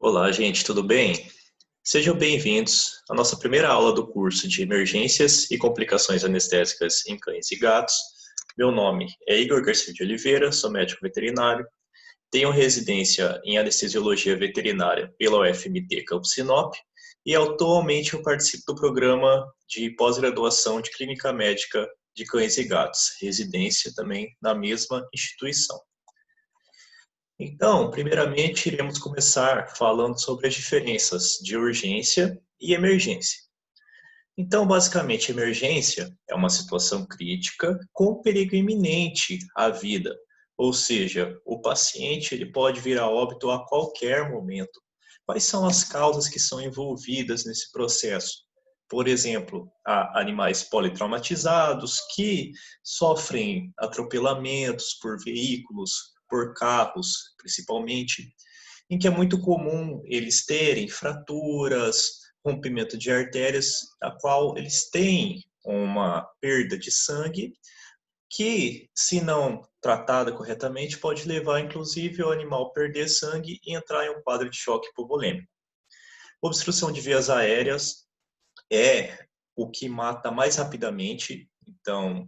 Olá, gente, tudo bem? Sejam bem-vindos à nossa primeira aula do curso de Emergências e Complicações Anestésicas em Cães e Gatos. Meu nome é Igor Garcia de Oliveira, sou médico veterinário, tenho residência em Anestesiologia Veterinária pela UFMT Campus Sinop e atualmente eu participo do programa de pós-graduação de Clínica Médica de Cães e Gatos, residência também na mesma instituição. Então, primeiramente, iremos começar falando sobre as diferenças de urgência e emergência. Então, basicamente, emergência é uma situação crítica com perigo iminente à vida, ou seja, o paciente ele pode vir a óbito a qualquer momento. Quais são as causas que são envolvidas nesse processo? Por exemplo, há animais politraumatizados que sofrem atropelamentos por veículos, por carros, principalmente, em que é muito comum eles terem fraturas, rompimento de artérias, a qual eles têm uma perda de sangue que, se não tratada corretamente, pode levar, inclusive, o animal a perder sangue e entrar em um quadro de choque hipovolêmico. Obstrução de vias aéreas é o que mata mais rapidamente. Então,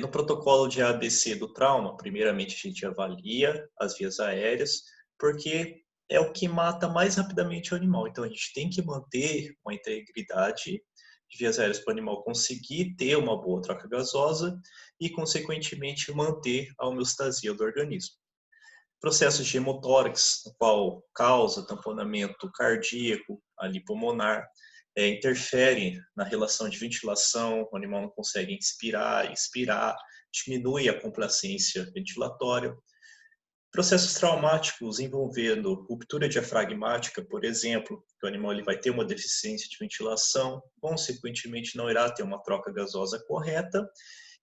no protocolo de ABC do trauma, primeiramente a gente avalia as vias aéreas, porque é o que mata mais rapidamente o animal. Então a gente tem que manter uma integridade de vias aéreas para o animal conseguir ter uma boa troca gasosa e, consequentemente, manter a homeostasia do organismo. Processos de hemotórax, no qual causa tamponamento cardíaco, ali pulmonar, interfere na relação de ventilação, o animal não consegue inspirar, expirar, diminui a complacência ventilatória. Processos traumáticos envolvendo ruptura diafragmática, por exemplo, que o animal ele vai ter uma deficiência de ventilação, consequentemente não irá ter uma troca gasosa correta,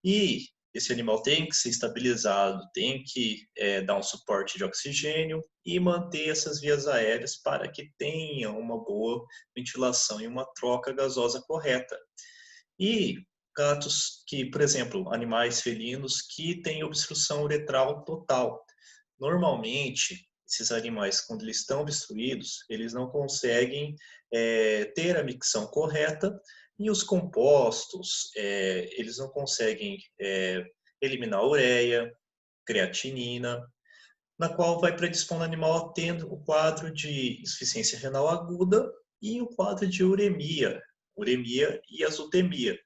e esse animal tem que ser estabilizado, tem que dar um suporte de oxigênio e manter essas vias aéreas para que tenha uma boa ventilação e uma troca gasosa correta. E gatos que, por exemplo, animais felinos que têm obstrução uretral total. Normalmente, esses animais, quando eles estão obstruídos, eles não conseguem ter a micção correta e os compostos, eles não conseguem eliminar a ureia, creatinina, na qual vai predispondo o animal a ter o quadro de insuficiência renal aguda e o quadro de uremia e azotemia.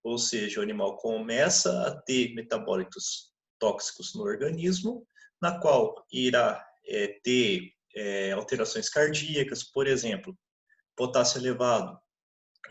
Ou seja, o animal começa a ter metabólitos tóxicos no organismo, na qual irá ter alterações cardíacas, por exemplo, potássio elevado,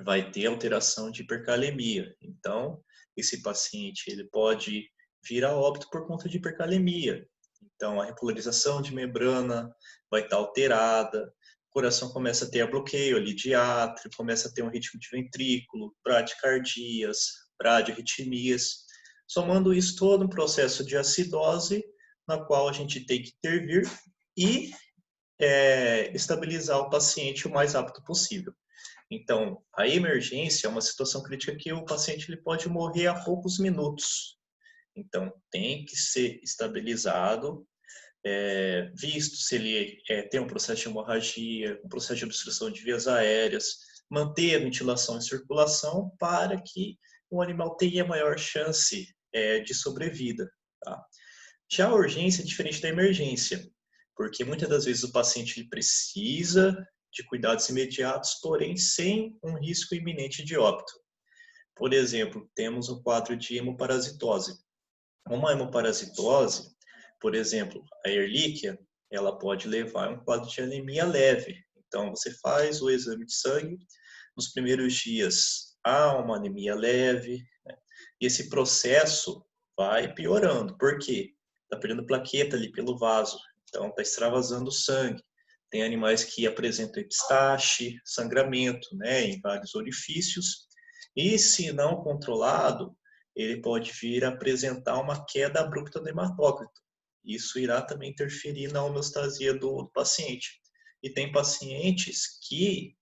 vai ter alteração de hipercalemia. Então, esse paciente ele pode vir a óbito por conta de hipercalemia. Então, a repolarização de membrana vai estar alterada, o coração começa a ter bloqueio ali de átrio, começa a ter um ritmo de ventrículo, bradicardias, bradiarritmias, somando isso todo um processo de acidose, na qual a gente tem que intervir e estabilizar o paciente o mais rápido possível. Então, a emergência é uma situação crítica que o paciente ele pode morrer a poucos minutos. Então, tem que ser estabilizado, visto se ele tem um processo de hemorragia, um processo de obstrução de vias aéreas, manter a ventilação e circulação para que o animal tenha maior chance de sobrevida. Tá? Já a urgência é diferente da emergência, porque muitas das vezes o paciente ele precisa de cuidados imediatos, porém sem um risco iminente de óbito. Por exemplo, temos um quadro de hemoparasitose. Uma hemoparasitose, por exemplo, a Ehrlichia, ela pode levar a um quadro de anemia leve. Então, você faz o exame de sangue, nos primeiros dias há uma anemia leve, né? E esse processo vai piorando. Por quê? Está perdendo plaqueta ali pelo vaso, então está extravasando o sangue. Tem animais que apresentam epistaxe, sangramento, né, em vários orifícios, e se não controlado, ele pode vir a apresentar uma queda abrupta do hematócrito. Isso irá também interferir na homeostasia do paciente. E tem pacientes que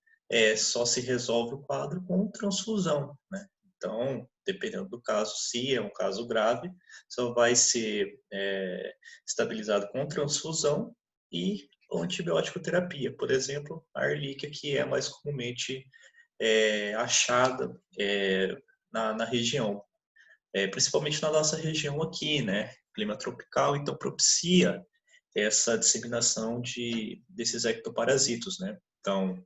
só se resolve o quadro com transfusão, né? Então, dependendo do caso, se é um caso grave, só vai ser estabilizado com transfusão e antibiótico terapia, por exemplo, a Ehrlichia, que é mais comumente achada na região, principalmente na nossa região aqui, né? Clima tropical, então propicia essa disseminação desses ectoparasitos, né? Então,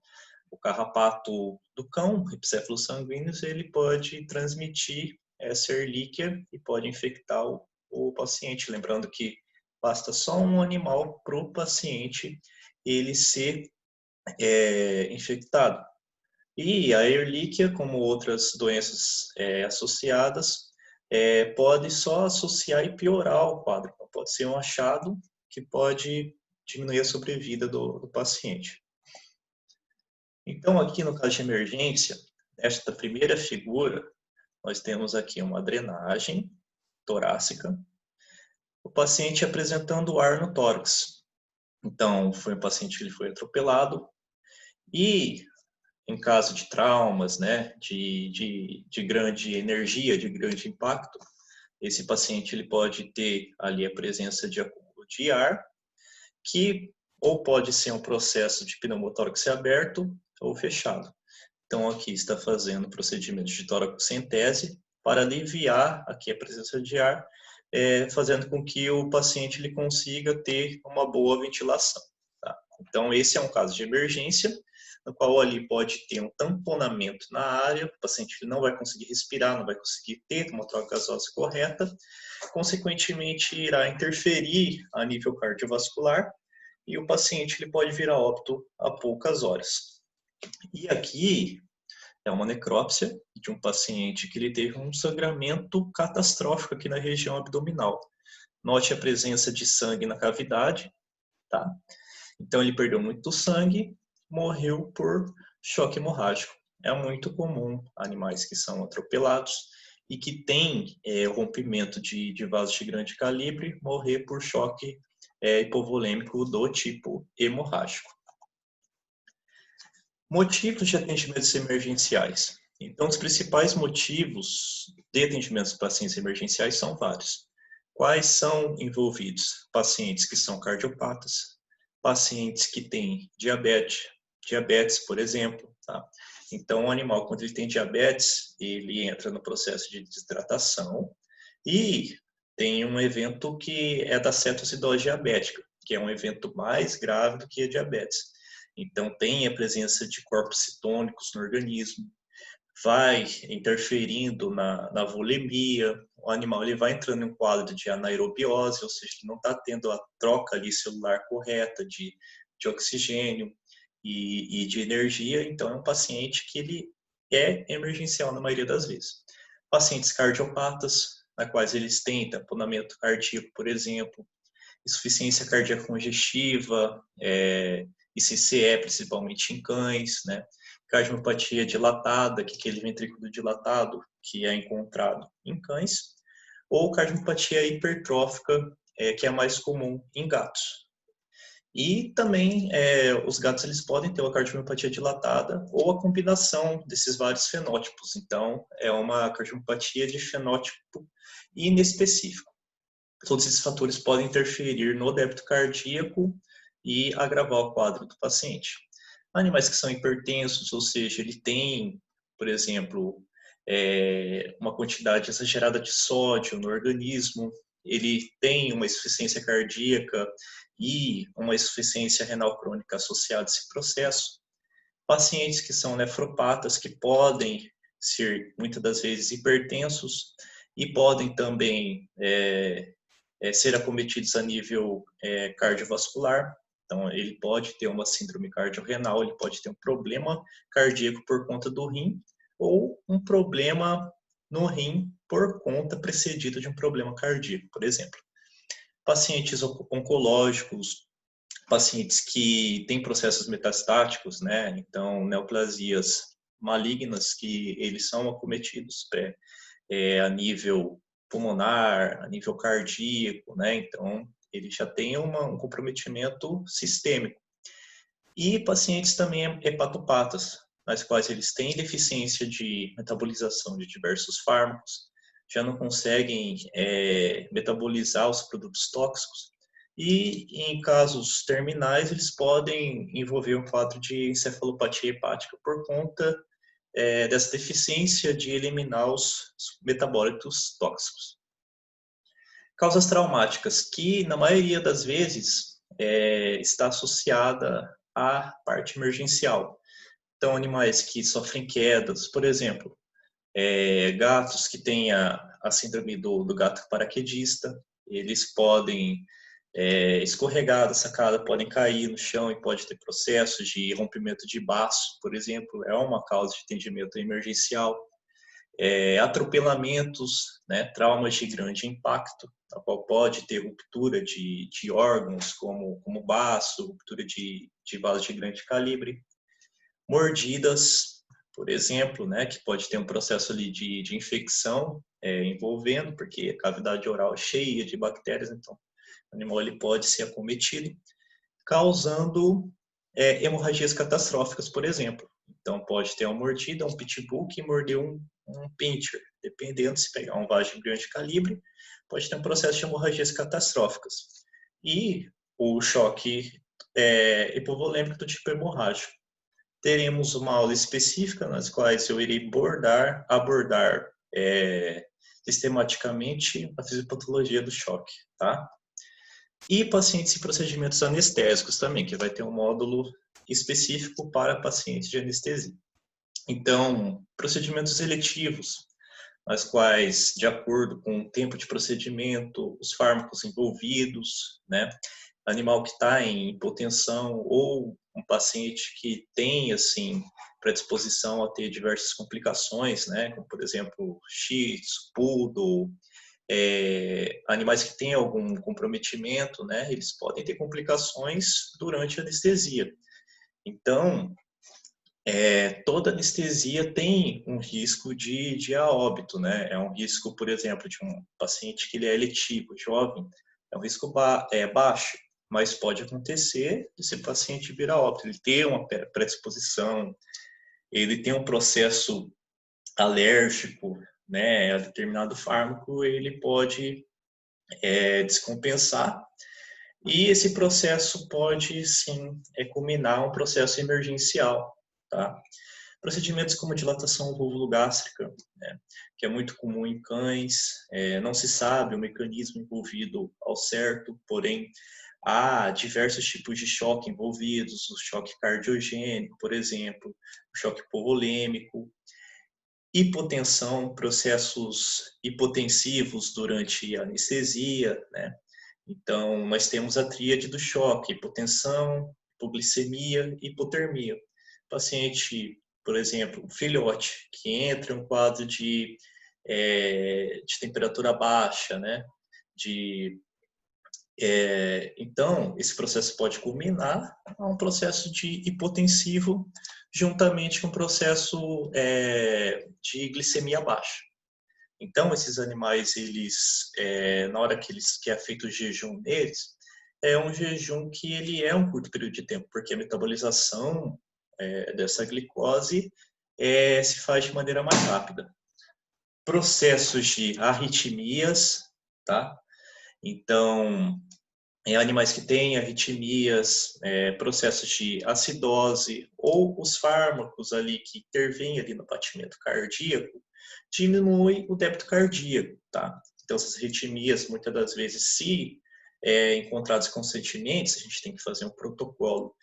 o carrapato do cão, Rhipicephalus sanguineus, ele pode transmitir essa Ehrlichia e pode infectar o paciente. Lembrando que basta só um animal para o paciente ele ser infectado. E a Ehrlichia, como outras doenças associadas, pode só associar e piorar o quadro. Pode ser um achado que pode diminuir a sobrevida do paciente. Então, aqui no caso de emergência, esta primeira figura, nós temos aqui uma drenagem torácica, o paciente apresentando ar no tórax. Então, foi um paciente que ele foi atropelado e, em caso de traumas, né, de grande energia, de grande impacto, esse paciente ele pode ter ali a presença de acúmulo de ar, que ou pode ser um processo de pneumotórax aberto ou fechado. Então, aqui está fazendo procedimentos de toracocentese para aliviar aqui a presença de ar, fazendo com que o paciente ele consiga ter uma boa ventilação. Tá? Então, esse é um caso de emergência, no qual ali pode ter um tamponamento na área, o paciente ele não vai conseguir respirar, não vai conseguir ter uma troca gasosa correta, consequentemente irá interferir a nível cardiovascular e o paciente ele pode vir a óbito a poucas horas. E aqui é uma necrópsia de um paciente que ele teve um sangramento catastrófico aqui na região abdominal. Note a presença de sangue na cavidade, tá? Então ele perdeu muito sangue, morreu por choque hemorrágico. É muito comum animais que são atropelados e que têm rompimento de vasos de grande calibre morrer por choque hipovolêmico do tipo hemorrágico. Motivos de atendimentos emergenciais. Então, os principais motivos de atendimentos de pacientes emergenciais são vários. Quais são envolvidos? Pacientes que são cardiopatas, pacientes que têm diabetes, por exemplo. Tá? Então, o animal, quando ele tem diabetes, ele entra no processo de desidratação e tem um evento que é da cetoacidose diabética, que é um evento mais grave do que a diabetes. Então, tem a presença de corpos cetônicos no organismo, vai interferindo na volemia, o animal ele vai entrando em um quadro de anaerobiose, ou seja, ele não está tendo a troca ali celular correta de oxigênio e de energia, então é um paciente que ele é emergencial na maioria das vezes. Pacientes cardiopatas, na quais eles têm tamponamento cardíaco, por exemplo, insuficiência cardíaca congestiva, ICCE, principalmente em cães, né? Cardiomiopatia dilatada, que é aquele ventrículo dilatado que é encontrado em cães, ou cardiomiopatia hipertrófica, que é mais comum em gatos. E também os gatos eles podem ter uma cardiomiopatia dilatada ou a combinação desses vários fenótipos. Então, é uma cardiomiopatia de fenótipo inespecífico. Todos esses fatores podem interferir no débito cardíaco e agravar o quadro do paciente. Animais que são hipertensos, ou seja, ele tem, por exemplo, uma quantidade exagerada de sódio no organismo, ele tem uma insuficiência cardíaca e uma insuficiência renal crônica associada a esse processo. Pacientes que são nefropatas, que podem ser, muitas das vezes, hipertensos e podem também ser acometidos a nível cardiovascular. Então, ele pode ter uma síndrome cardiorrenal, ele pode ter um problema cardíaco por conta do rim ou um problema no rim por conta precedido de um problema cardíaco, por exemplo. Pacientes oncológicos, pacientes que têm processos metastáticos, né? Então, neoplasias malignas que eles são acometidos a nível pulmonar, a nível cardíaco, né? Então, ele já tem um comprometimento sistêmico. E pacientes também hepatopatas, nas quais eles têm deficiência de metabolização de diversos fármacos, já não conseguem metabolizar os produtos tóxicos, E em casos terminais, eles podem envolver um quadro de encefalopatia hepática por conta dessa deficiência de eliminar os metabólitos tóxicos. Causas traumáticas, que na maioria das vezes está associada à parte emergencial. Então, animais que sofrem quedas, por exemplo, gatos que têm a síndrome do gato paraquedista, eles podem escorregar da sacada, podem cair no chão e pode ter processos de rompimento de baço, por exemplo, é uma causa de atendimento emergencial. Atropelamentos, né, traumas de grande impacto, a qual pode ter ruptura de órgãos como baço, ruptura de vasos de grande calibre. Mordidas, por exemplo, né, que pode ter um processo ali de infecção envolvendo, porque a cavidade oral é cheia de bactérias, então o animal ele pode ser acometido, causando hemorragias catastróficas, por exemplo. Então pode ter uma mordida, um pitbull que mordeu um pincher, dependendo se pegar um vaso de grande calibre, pode ter um processo de hemorragias catastróficas. E o choque hipovolêmico do tipo hemorrágico. Teremos uma aula específica nas quais eu irei abordar sistematicamente a fisiopatologia do choque, tá? E pacientes em procedimentos anestésicos também, que vai ter um módulo específico para pacientes de anestesia. Então, procedimentos eletivos, nas quais, de acordo com o tempo de procedimento, os fármacos envolvidos, né, animal que está em hipotensão ou um paciente que tem, assim, predisposição a ter diversas complicações, né, como, por exemplo, Shih Tzu, Poodle, animais que têm algum comprometimento, né, eles podem ter complicações durante a anestesia. Então, toda anestesia tem um risco de a óbito, né? É um risco, por exemplo, de um paciente que ele é eletivo, jovem, é um risco baixo, mas pode acontecer desse paciente vir a óbito. Ele tem uma predisposição, ele tem um processo alérgico, né, a determinado fármaco, ele pode descompensar e esse processo pode, sim, culminar um processo emergencial, tá? Procedimentos como dilatação vulvogástrica, né, que é muito comum em cães, não se sabe o mecanismo envolvido ao certo, porém há diversos tipos de choque envolvidos, o choque cardiogênico, por exemplo, o choque hipovolêmico, hipotensão, processos hipotensivos durante a anestesia, né? Então, nós temos a tríade do choque, hipotensão, hipoglicemia e hipotermia. Paciente, por exemplo, um filhote, que entra em um quadro de temperatura baixa, né? Então, esse processo pode culminar a um processo de hipotensivo juntamente com um processo de glicemia baixa. Então, esses animais, eles, na hora que é feito o jejum neles, é um jejum que ele é um curto período de tempo, porque a metabolização dessa glicose se faz de maneira mais rápida. Processos de arritmias, tá? Então, em animais que têm arritmias, processos de acidose ou os fármacos ali que intervêm ali no batimento cardíaco, diminui o débito cardíaco, tá? Então, essas arritmias, muitas das vezes, se encontradas conscientemente, a gente tem que fazer um protocolo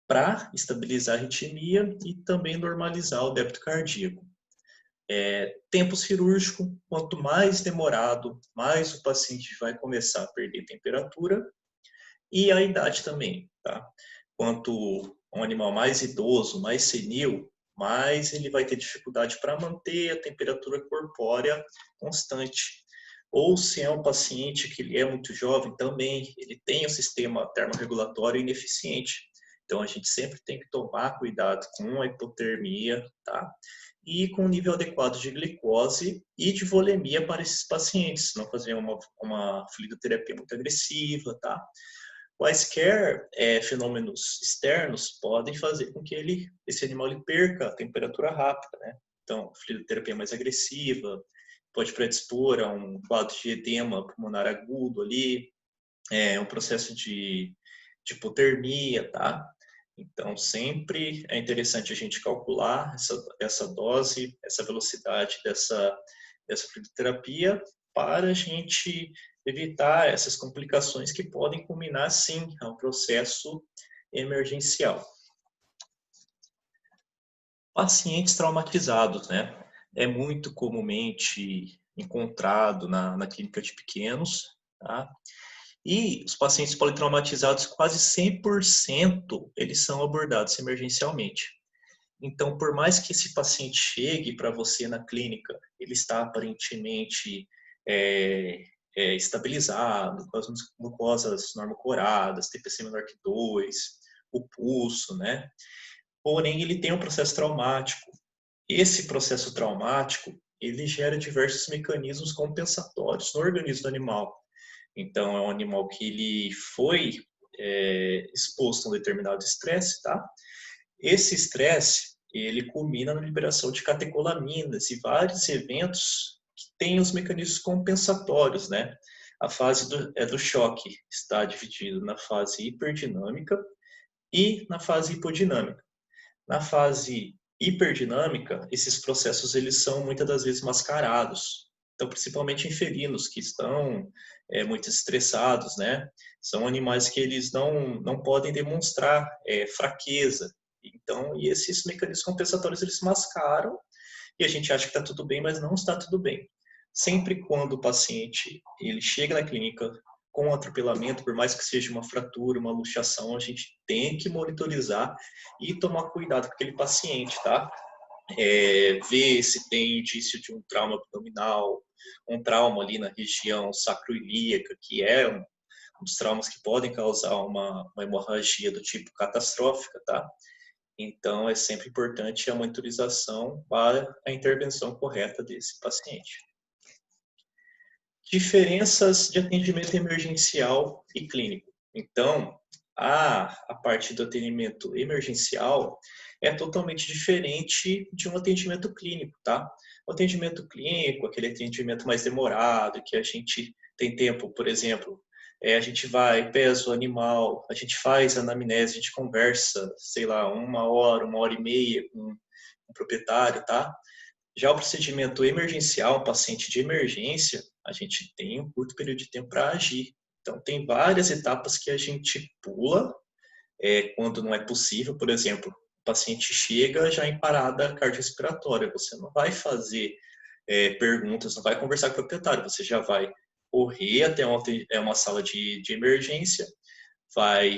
para estabilizar a arritmia e também normalizar o débito cardíaco. Tempo cirúrgico, quanto mais demorado, mais o paciente vai começar a perder temperatura e a idade também, tá? Quanto um animal mais idoso, mais senil, mais ele vai ter dificuldade para manter a temperatura corpórea constante. Ou se é um paciente que ele é muito jovem também, ele tem um sistema termorregulatório ineficiente. Então a gente sempre tem que tomar cuidado com a hipotermia, tá? E com o nível adequado de glicose e de volemia para esses pacientes, não fazer uma fluidoterapia muito agressiva, tá? Quaisquer fenômenos externos podem fazer com que esse animal ele perca a temperatura rápida, né? Então, fluidoterapia mais agressiva pode predispor a um quadro de edema pulmonar agudo ali, um processo de hipotermia, tá? Então, sempre é interessante a gente calcular essa dose, essa velocidade dessa crioterapia para a gente evitar essas complicações que podem culminar, sim, ao processo emergencial. Pacientes traumatizados, né? É muito comumente encontrado na clínica de pequenos, tá? E os pacientes politraumatizados, quase 100%, eles são abordados emergencialmente. Então, por mais que esse paciente chegue para você na clínica, ele está aparentemente estabilizado, com as mucosas normocoradas, TPC menor que 2, o pulso, né? Porém, ele tem um processo traumático. Esse processo traumático, ele gera diversos mecanismos compensatórios no organismo do animal. Então, é um animal que ele foi exposto a um determinado estresse, tá? Esse estresse, ele culmina na liberação de catecolaminas e vários eventos que têm os mecanismos compensatórios, né? A fase do choque está dividida na fase hiperdinâmica e na fase hipodinâmica. Na fase hiperdinâmica, esses processos eles são muitas das vezes mascarados. Então, principalmente em felinos que estão muito estressados, né? São animais que eles não podem demonstrar fraqueza. Então, e esses mecanismos compensatórios eles mascaram e a gente acha que está tudo bem, mas não está tudo bem. Sempre quando o paciente ele chega na clínica com um atropelamento, por mais que seja uma fratura, uma luxação, a gente tem que monitorizar e tomar cuidado com aquele paciente, tá? Ver se tem indício de um trauma abdominal, um trauma ali na região sacroiliaca, que é um dos traumas que podem causar uma hemorragia do tipo catastrófica, tá? Então, é sempre importante a monitorização para a intervenção correta desse paciente. Diferenças de atendimento emergencial e clínico. Então, a parte do atendimento emergencial é totalmente diferente de um atendimento clínico, tá? O atendimento clínico, aquele atendimento mais demorado, que a gente tem tempo, por exemplo, a gente vai, pesa o animal, a gente faz a anamnese, a gente conversa, sei lá, 1 hora, 1 hora e meia com o proprietário, tá? Já o procedimento emergencial, um paciente de emergência, a gente tem um curto período de tempo para agir. Então, tem várias etapas que a gente pula quando não é possível. Por exemplo, o paciente chega já em parada cardiorrespiratória. Você não vai fazer perguntas, não vai conversar com o proprietário. Você já vai correr até uma sala de emergência, vai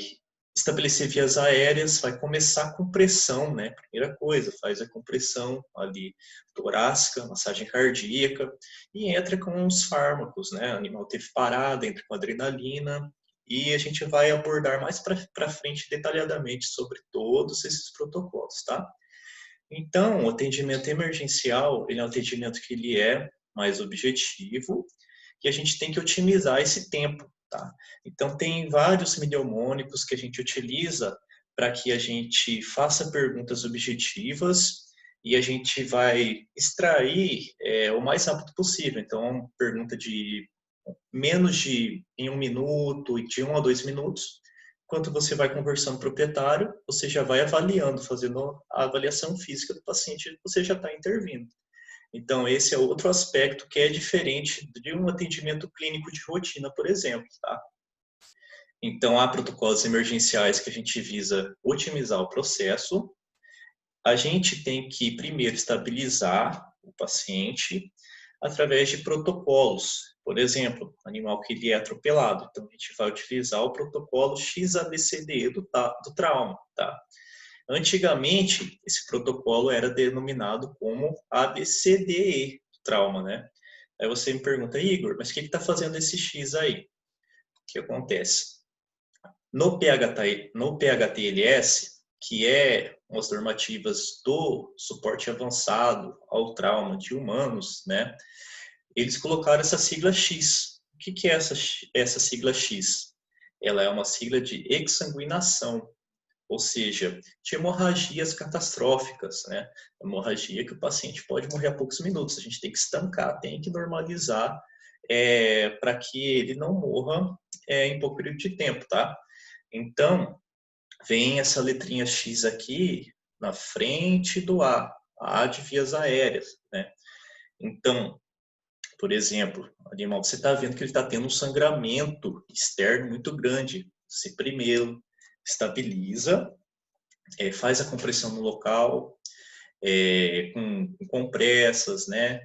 estabelecer vias aéreas, vai começar com pressão, né? Primeira coisa, faz a compressão ali torácica, massagem cardíaca e entra com os fármacos, né? O animal teve parada, entra com adrenalina e a gente vai abordar mais para frente detalhadamente sobre todos esses protocolos, tá? Então, o atendimento emergencial, ele é um atendimento que ele é mais objetivo e a gente tem que otimizar esse tempo, tá? Então, tem vários mnemônicos que a gente utiliza para que a gente faça perguntas objetivas e a gente vai extrair o mais rápido possível. Então, pergunta de menos de em 1 minuto e de 1 a 2 minutos. Enquanto você vai conversando com o proprietário, você já vai avaliando, fazendo a avaliação física do paciente, você já está intervindo. Então, esse é outro aspecto que é diferente de um atendimento clínico de rotina, por exemplo, tá? Então, há protocolos emergenciais que a gente visa otimizar o processo. A gente tem que, primeiro, estabilizar o paciente através de protocolos. Por exemplo, animal que ele é atropelado. Então, a gente vai utilizar o protocolo XABCDE do trauma, tá? Antigamente, esse protocolo era denominado como ABCDE do trauma, né? Aí você me pergunta, Igor, mas o que está fazendo esse X aí? O que acontece? No PHTLS, que é as normativas do suporte avançado ao trauma de humanos, né? Eles colocaram essa sigla X. O que é essa sigla X? Ela é uma sigla de exsanguinação, ou seja, de hemorragias catastróficas, né? Hemorragia que o paciente pode morrer a poucos minutos. A gente tem que estancar, tem que normalizar para que ele não morra em pouco período de tempo, tá? Então, vem essa letrinha X aqui na frente do A de vias aéreas, né? Então, por exemplo, animal, você está vendo que ele está tendo um sangramento externo muito grande. Você primeiro estabiliza, faz a compressão no local, com compressas, né?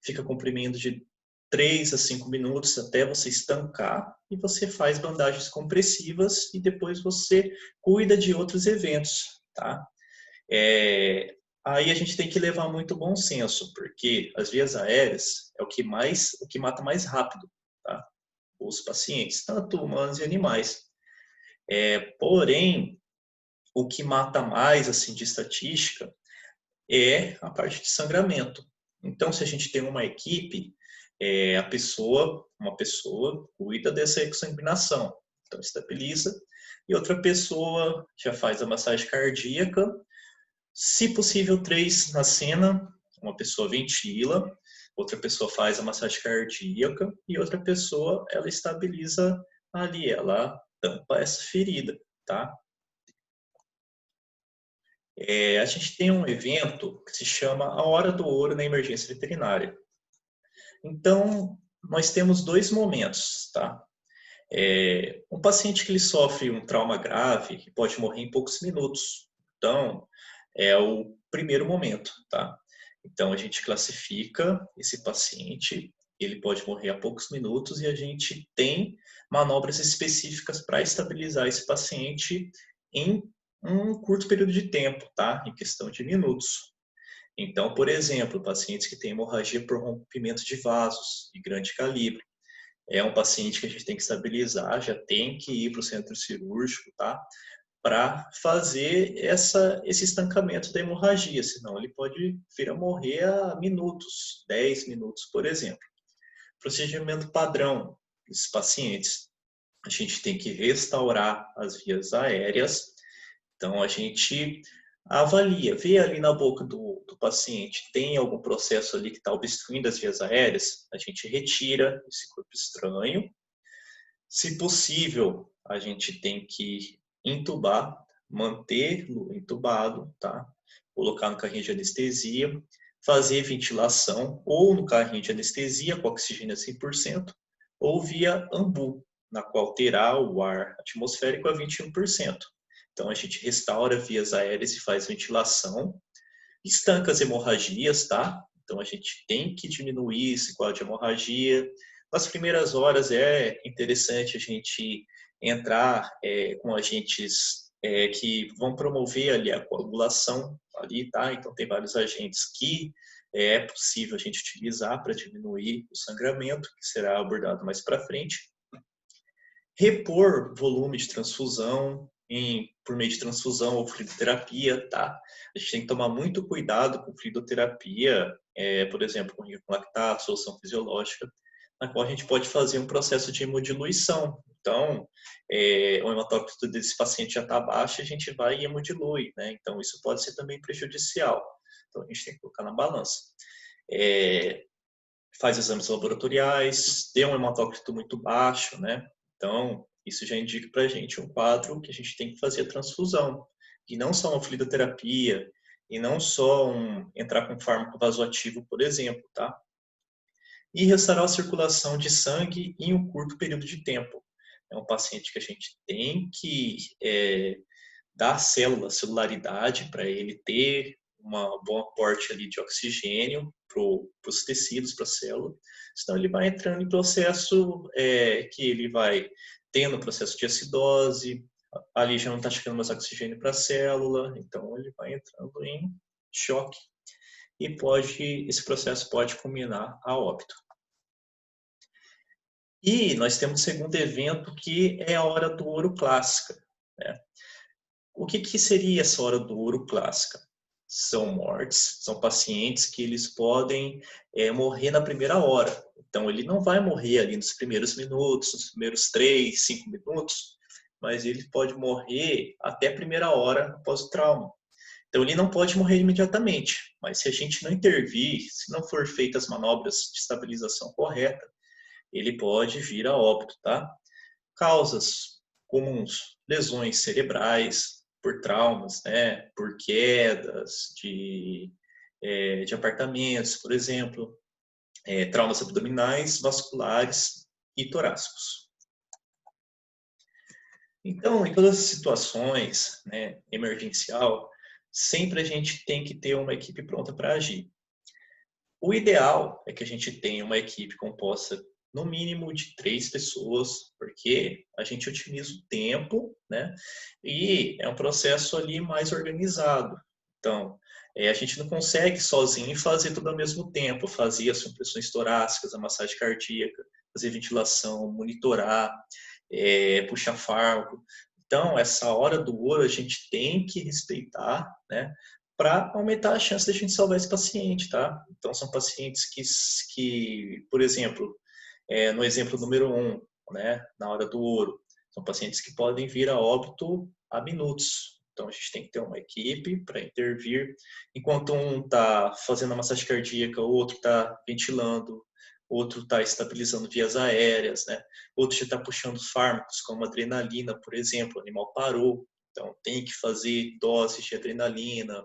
Fica comprimindo de 3 a 5 minutos até você estancar e você faz bandagens compressivas e depois você cuida de outros eventos, tá? Aí a gente tem que levar muito bom senso, porque as vias aéreas é o que mata mais rápido, tá? Os pacientes, tanto humanos e animais. Porém, o que mata mais, assim, de estatística, é a parte de sangramento. Então, se a gente tem uma equipe, uma pessoa cuida dessa exsanguinação, então estabiliza, e outra pessoa já faz a massagem cardíaca, se possível 3 na cena, uma pessoa ventila, outra pessoa faz a massagem cardíaca e outra pessoa ela estabiliza ali, ela tampa essa ferida, tá? A gente tem um evento que se chama a Hora do Ouro na Emergência Veterinária. Então, nós temos 2 momentos, tá? Um paciente que ele sofre um trauma grave, que pode morrer em poucos minutos. Então, é o primeiro momento, tá? Então, a gente classifica esse paciente, ele pode morrer a poucos minutos e a gente tem manobras específicas para estabilizar esse paciente em um curto período de tempo, tá? Em questão de minutos. Então, por exemplo, pacientes que têm hemorragia por rompimento de vasos de grande calibre. É um paciente que a gente tem que estabilizar, já tem que ir para o centro cirúrgico, tá? Para fazer esse estancamento da hemorragia, senão ele pode vir a morrer a minutos, 10 minutos, por exemplo. Procedimento padrão desses pacientes. A gente tem que restaurar as vias aéreas, então a gente avalia, vê ali na boca do paciente, tem algum processo ali que está obstruindo as vias aéreas, a gente retira esse corpo estranho. Se possível, a gente tem que entubar, manter-lo entubado, tá? Colocar no carrinho de anestesia, fazer ventilação ou no carrinho de anestesia com oxigênio a 100%, ou via AMBU, na qual terá o ar atmosférico a 21%. Então, a gente restaura vias aéreas e faz ventilação, estanca as hemorragias, tá? Então, a gente tem que diminuir esse quadro de hemorragia. Nas primeiras horas é interessante a gente entrar com agentes que vão promover ali a coagulação, ali, tá? Então, tem vários agentes que é possível a gente utilizar para diminuir o sangramento, que será abordado mais para frente. Repor volume de transfusão por meio de transfusão ou fluidoterapia, tá? A gente tem que tomar muito cuidado com fluidoterapia, por exemplo, com lactato, solução fisiológica, na qual a gente pode fazer um processo de hemodiluição. Então, o hematócrito desse paciente já está baixo, a gente vai e hemodilui, né? Então, isso pode ser também prejudicial. Então, a gente tem que colocar na balança. Faz exames laboratoriais, tem um hematócrito muito baixo, né? Então, isso já indica para a gente um quadro que a gente tem que fazer a transfusão. E não só uma fluidoterapia, e não só entrar com fármaco vasoativo, por exemplo, tá? E restaurar a circulação de sangue em um curto período de tempo. É um paciente que a gente tem que dar celularidade para ele ter um bom aporte ali de oxigênio para os tecidos, para a célula, senão ele vai entrando em processo que ele vai tendo processo de acidose, ali já não está chegando mais oxigênio para a célula, então ele vai entrando em choque e esse processo pode culminar a óbito. E nós temos o segundo evento, que é a hora do ouro clássica, né? O que seria essa hora do ouro clássica? São mortes, são pacientes que eles podem morrer na primeira hora. Então, ele não vai morrer ali nos primeiros minutos, nos primeiros 3, 5 minutos, mas ele pode morrer até a primeira hora após o trauma. Então, ele não pode morrer imediatamente, mas se a gente não intervir, se não for feitas as manobras de estabilização correta, ele pode vir a óbito, tá? causas comuns, lesões cerebrais por traumas, né, por quedas de apartamentos, por exemplo, traumas abdominais, vasculares e torácicos. Então, em todas as situações, né, emergencial, sempre a gente tem que ter uma equipe pronta para agir. O ideal é que a gente tenha uma equipe composta no mínimo de 3 pessoas, porque a gente otimiza o tempo, né? E é um processo ali mais organizado. Então, a gente não consegue sozinho fazer tudo ao mesmo tempo, fazer as compressões torácicas, a massagem cardíaca, fazer ventilação, monitorar, puxar fármaco. Então, essa hora do ouro a gente tem que respeitar, né? Para aumentar a chance de a gente salvar esse paciente, tá? Então, são pacientes que por exemplo, no exemplo número 1, né, na hora do ouro, são pacientes que podem vir a óbito a minutos. Então, a gente tem que ter uma equipe para intervir. Enquanto um está fazendo a massagem cardíaca, o outro está ventilando, outro está estabilizando vias aéreas, né? Outro já está puxando fármacos, como adrenalina, por exemplo, o animal parou. Então, tem que fazer doses de adrenalina,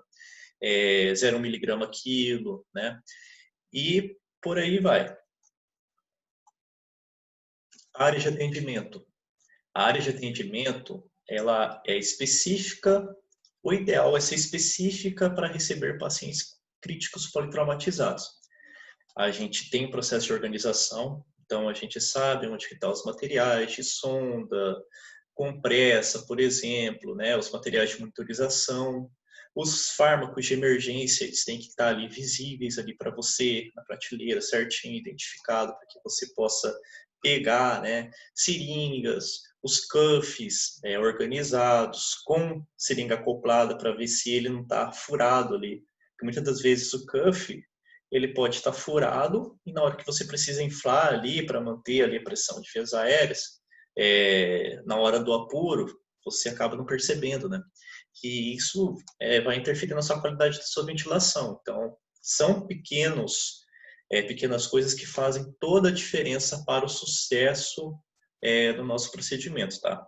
0,1 miligrama quilo, né? E por aí vai. Área de atendimento. A área de atendimento, ela é específica, o ideal é ser específica para receber pacientes críticos politraumatizados. A gente tem um processo de organização, então a gente sabe onde estão os materiais de sonda, compressa, por exemplo, né, os materiais de monitorização, os fármacos de emergência, eles têm que estar ali visíveis ali para você, na prateleira, certinho, identificado, para que você possa pegar, né, seringas, os cuffs organizados, com seringa acoplada para ver se ele não está furado ali. Porque muitas das vezes o cuff, ele pode estar furado e na hora que você precisa inflar ali para manter ali a pressão de vias aéreas, na hora do apuro, você acaba não percebendo, né? Que isso vai interferir na sua qualidade da sua ventilação. Então, são pequenas coisas que fazem toda a diferença para o sucesso do nosso procedimento, tá?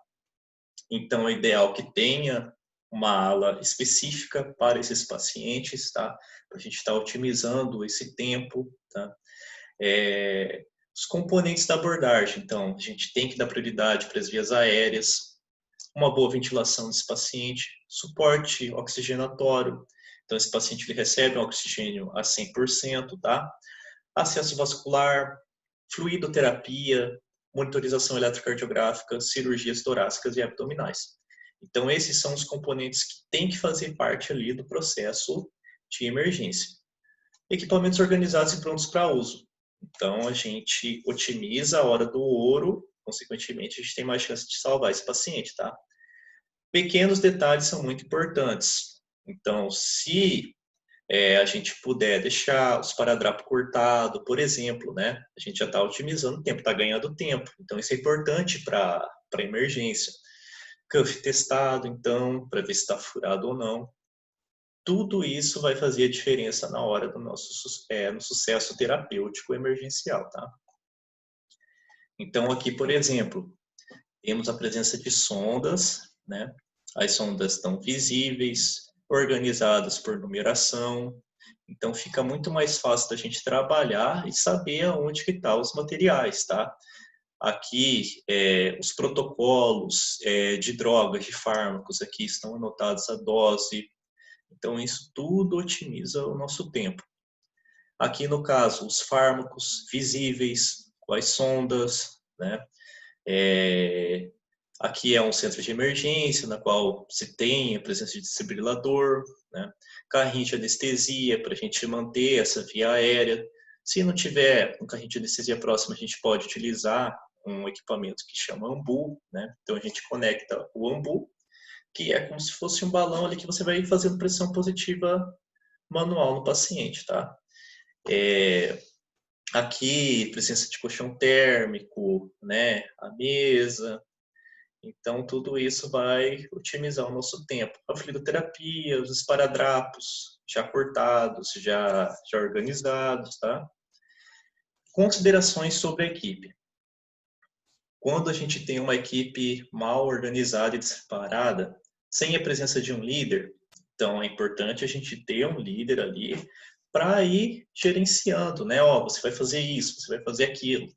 Então, é ideal que tenha uma ala específica para esses pacientes, tá? Para a gente estar otimizando esse tempo, tá? Os componentes da abordagem, então, a gente tem que dar prioridade para as vias aéreas, uma boa ventilação desse paciente, suporte oxigenatório, então esse paciente ele recebe um oxigênio a 100%, tá? Acesso vascular, fluidoterapia, monitorização eletrocardiográfica, cirurgias torácicas e abdominais. Então, esses são os componentes que têm que fazer parte ali do processo de emergência. Equipamentos organizados e prontos para uso. Então, a gente otimiza a hora do ouro, consequentemente, a gente tem mais chance de salvar esse paciente, tá? Pequenos detalhes são muito importantes. Então, se a gente puder deixar os esparadrapo cortado, por exemplo, né? A gente já está otimizando o tempo, está ganhando tempo. Então, isso é importante para a emergência. Cuff testado, então, para ver se está furado ou não. Tudo isso vai fazer a diferença na hora do nosso no sucesso terapêutico emergencial, tá? Então, aqui, por exemplo, temos a presença de sondas, né? As sondas estão visíveis, organizadas por numeração, então fica muito mais fácil da gente trabalhar e saber aonde que estão os materiais, tá? Aqui, os protocolos de drogas, de fármacos, aqui estão anotados a dose, então isso tudo otimiza o nosso tempo. Aqui no caso, os fármacos visíveis, com as sondas, né? Aqui é um centro de emergência, na qual se tem a presença de desfibrilador, né? Carrinho de anestesia para a gente manter essa via aérea. Se não tiver um carrinho de anestesia próximo, a gente pode utilizar um equipamento que chama AMBU, né? Então a gente conecta o AMBU, que é como se fosse um balão ali que você vai fazendo pressão positiva manual no paciente, tá? Aqui, presença de colchão térmico, né? A mesa. Então, tudo isso vai otimizar o nosso tempo. A fluidoterapia, os esparadrapos já cortados, já organizados, tá? Considerações sobre a equipe. quando a gente tem uma equipe mal organizada e despreparada, sem a presença de um líder, então é importante a gente ter um líder ali para ir gerenciando, né? Ó, você vai fazer isso, você vai fazer aquilo.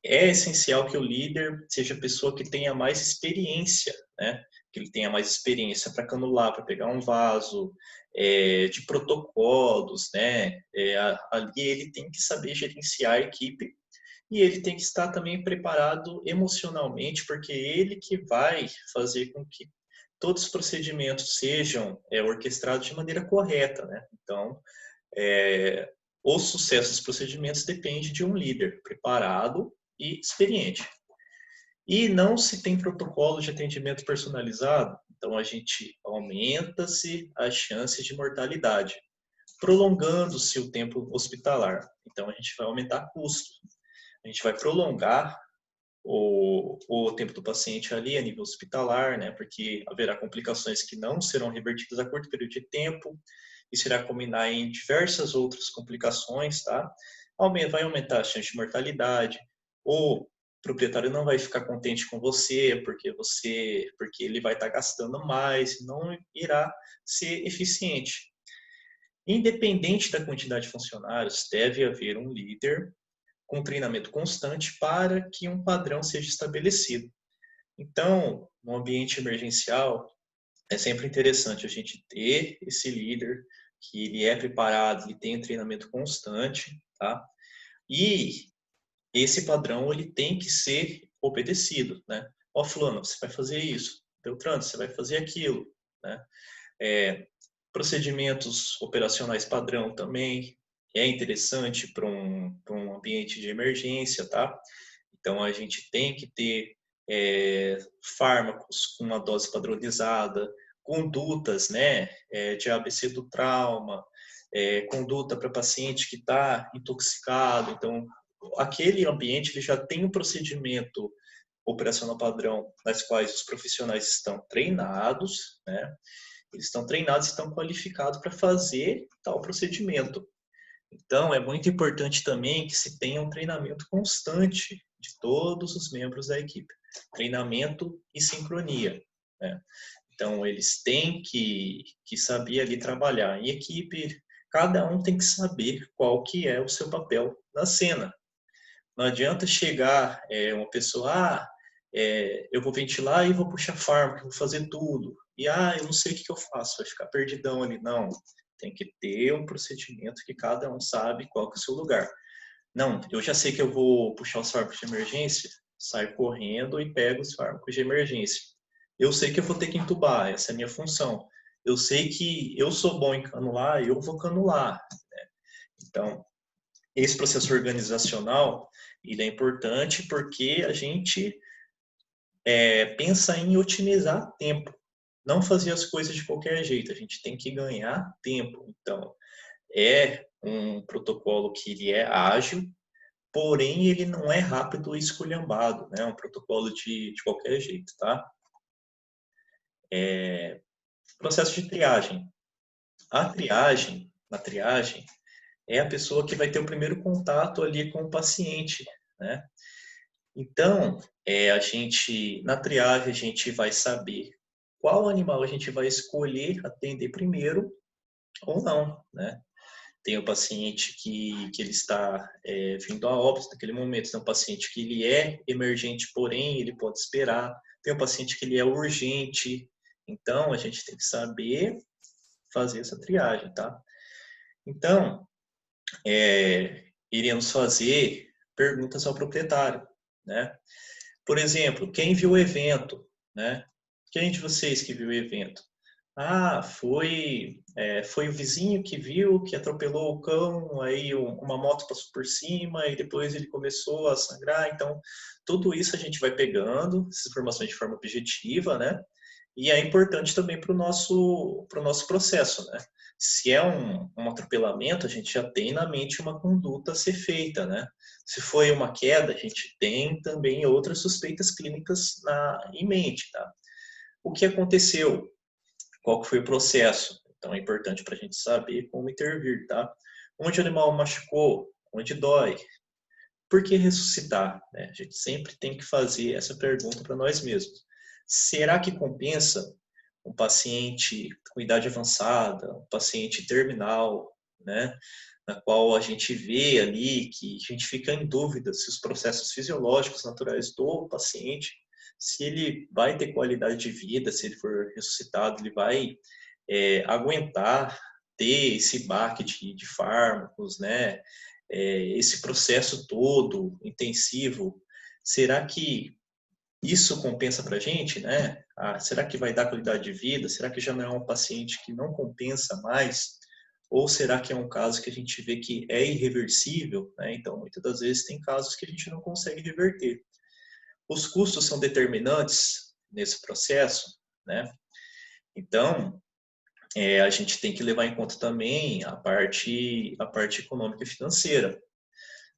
É essencial que o líder seja a pessoa que tenha mais experiência, né? Que ele tenha mais experiência para canular, para pegar um vaso, de protocolos, né? Ali ele tem que saber gerenciar a equipe e ele tem que estar também preparado emocionalmente, porque ele que vai fazer com que todos os procedimentos sejam orquestrados de maneira correta, né? Então, o sucesso dos procedimentos depende de um líder preparado e experiente. E não se tem protocolo de atendimento personalizado, então a gente aumenta-se as chances de mortalidade, prolongando-se o tempo hospitalar. Então a gente vai aumentar custo, a gente vai prolongar o tempo do paciente ali a nível hospitalar, né, porque haverá complicações que não serão revertidas a curto período de tempo, isso irá combinar em diversas outras complicações, tá? Vai aumentar a chance de mortalidade, o proprietário não vai ficar contente com porque ele vai estar gastando mais, não irá ser eficiente. Independente da quantidade de funcionários, deve haver um líder com treinamento constante para que um padrão seja estabelecido. Então, no ambiente emergencial, é sempre interessante a gente ter esse líder, que ele é preparado, ele tem um treinamento constante, tá? E esse padrão, ele tem que ser obedecido, né? Ó, fulano, você vai fazer isso. Beltrano, você vai fazer aquilo, né? Procedimentos operacionais padrão também é interessante para um ambiente de emergência, tá? Então, a gente tem que ter fármacos com uma dose padronizada, condutas, né, de ABC do trauma, conduta para paciente que está intoxicado. Então, aquele ambiente ele já tem um procedimento operacional padrão, nas quais os profissionais estão treinados, né? Eles estão treinados e estão qualificados para fazer tal procedimento. Então, é muito importante também que se tenha um treinamento constante de todos os membros da equipe. Treinamento e sincronia, né? Então, eles têm que saber ali trabalhar. Em equipe, cada um tem que saber qual que é o seu papel na cena. Não adianta chegar uma pessoa, eu vou ventilar e vou puxar fármaco, vou fazer tudo. E, eu não sei o que eu faço, vai ficar perdidão ali. Não, tem que ter um procedimento que cada um sabe qual que é o seu lugar. Não, eu já sei que eu vou puxar os fármacos de emergência, saio correndo e pego os fármacos de emergência. Eu sei que eu vou ter que entubar, essa é a minha função. Eu sei que eu sou bom em canular, eu vou canular. Né? Então, esse processo organizacional ele é importante porque a gente pensa em otimizar tempo, não fazer as coisas de qualquer jeito. A gente tem que ganhar tempo. Então, é um protocolo que ele é ágil, porém ele não é rápido e esculhambado, né? É um protocolo de qualquer jeito, tá? Processo de triagem. Na triagem, é a pessoa que vai ter o primeiro contato ali com o paciente, né? Então, na triagem, a gente vai saber qual animal a gente vai escolher atender primeiro ou não, né? Tem o paciente que ele está vindo a óbito naquele momento, tem um paciente que ele é emergente, porém ele pode esperar, tem um paciente que ele é urgente, então a gente tem que saber fazer essa triagem, tá? Então, iremos fazer perguntas ao proprietário, né? Por exemplo, quem viu o evento, né? Quem de vocês que viu o evento? Foi o vizinho que viu, que atropelou o cão, aí uma moto passou por cima e depois ele começou a sangrar. Então, tudo isso a gente vai pegando, essas informações de forma objetiva, né? E é importante também para o nosso processo, né? Se é um atropelamento, a gente já tem na mente uma conduta a ser feita, né? Se foi uma queda, a gente tem também outras suspeitas clínicas em mente, tá? O que aconteceu? Qual que foi o processo? Então é importante para a gente saber como intervir, tá? Onde o animal machucou, onde dói, Por que ressuscitar, né? A gente sempre tem que fazer essa pergunta para nós mesmos. Será que compensa um paciente com idade avançada, um paciente terminal, né? Na qual a gente vê ali que a gente fica em dúvida se os processos fisiológicos naturais do paciente, se ele vai ter qualidade de vida, se ele for ressuscitado, ele vai aguentar ter esse baque de fármacos, né? Esse processo todo intensivo, será que isso compensa para a gente, né? Será que vai dar qualidade de vida? Será que já não é um paciente que não compensa mais? Ou será que é um caso que a gente vê que é irreversível, né? Então, muitas das vezes tem casos que a gente não consegue reverter. Os custos são determinantes nesse processo, né? Então, a gente tem que levar em conta também a parte econômica e financeira.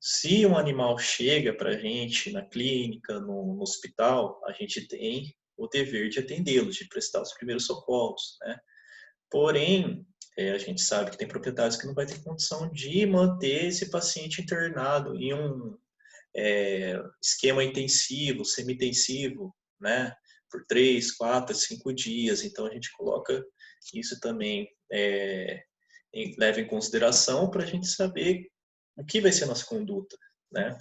Se um animal chega para a gente na clínica, no hospital, a gente tem o dever de atendê-lo, de prestar os primeiros socorros, né? Porém, a gente sabe que tem proprietários que não vai ter condição de manter esse paciente internado em um esquema intensivo, semi-intensivo, né? Por 3, 4, 5 dias. Então, a gente coloca isso também, leva em consideração para a gente saber o que vai ser a nossa conduta, né?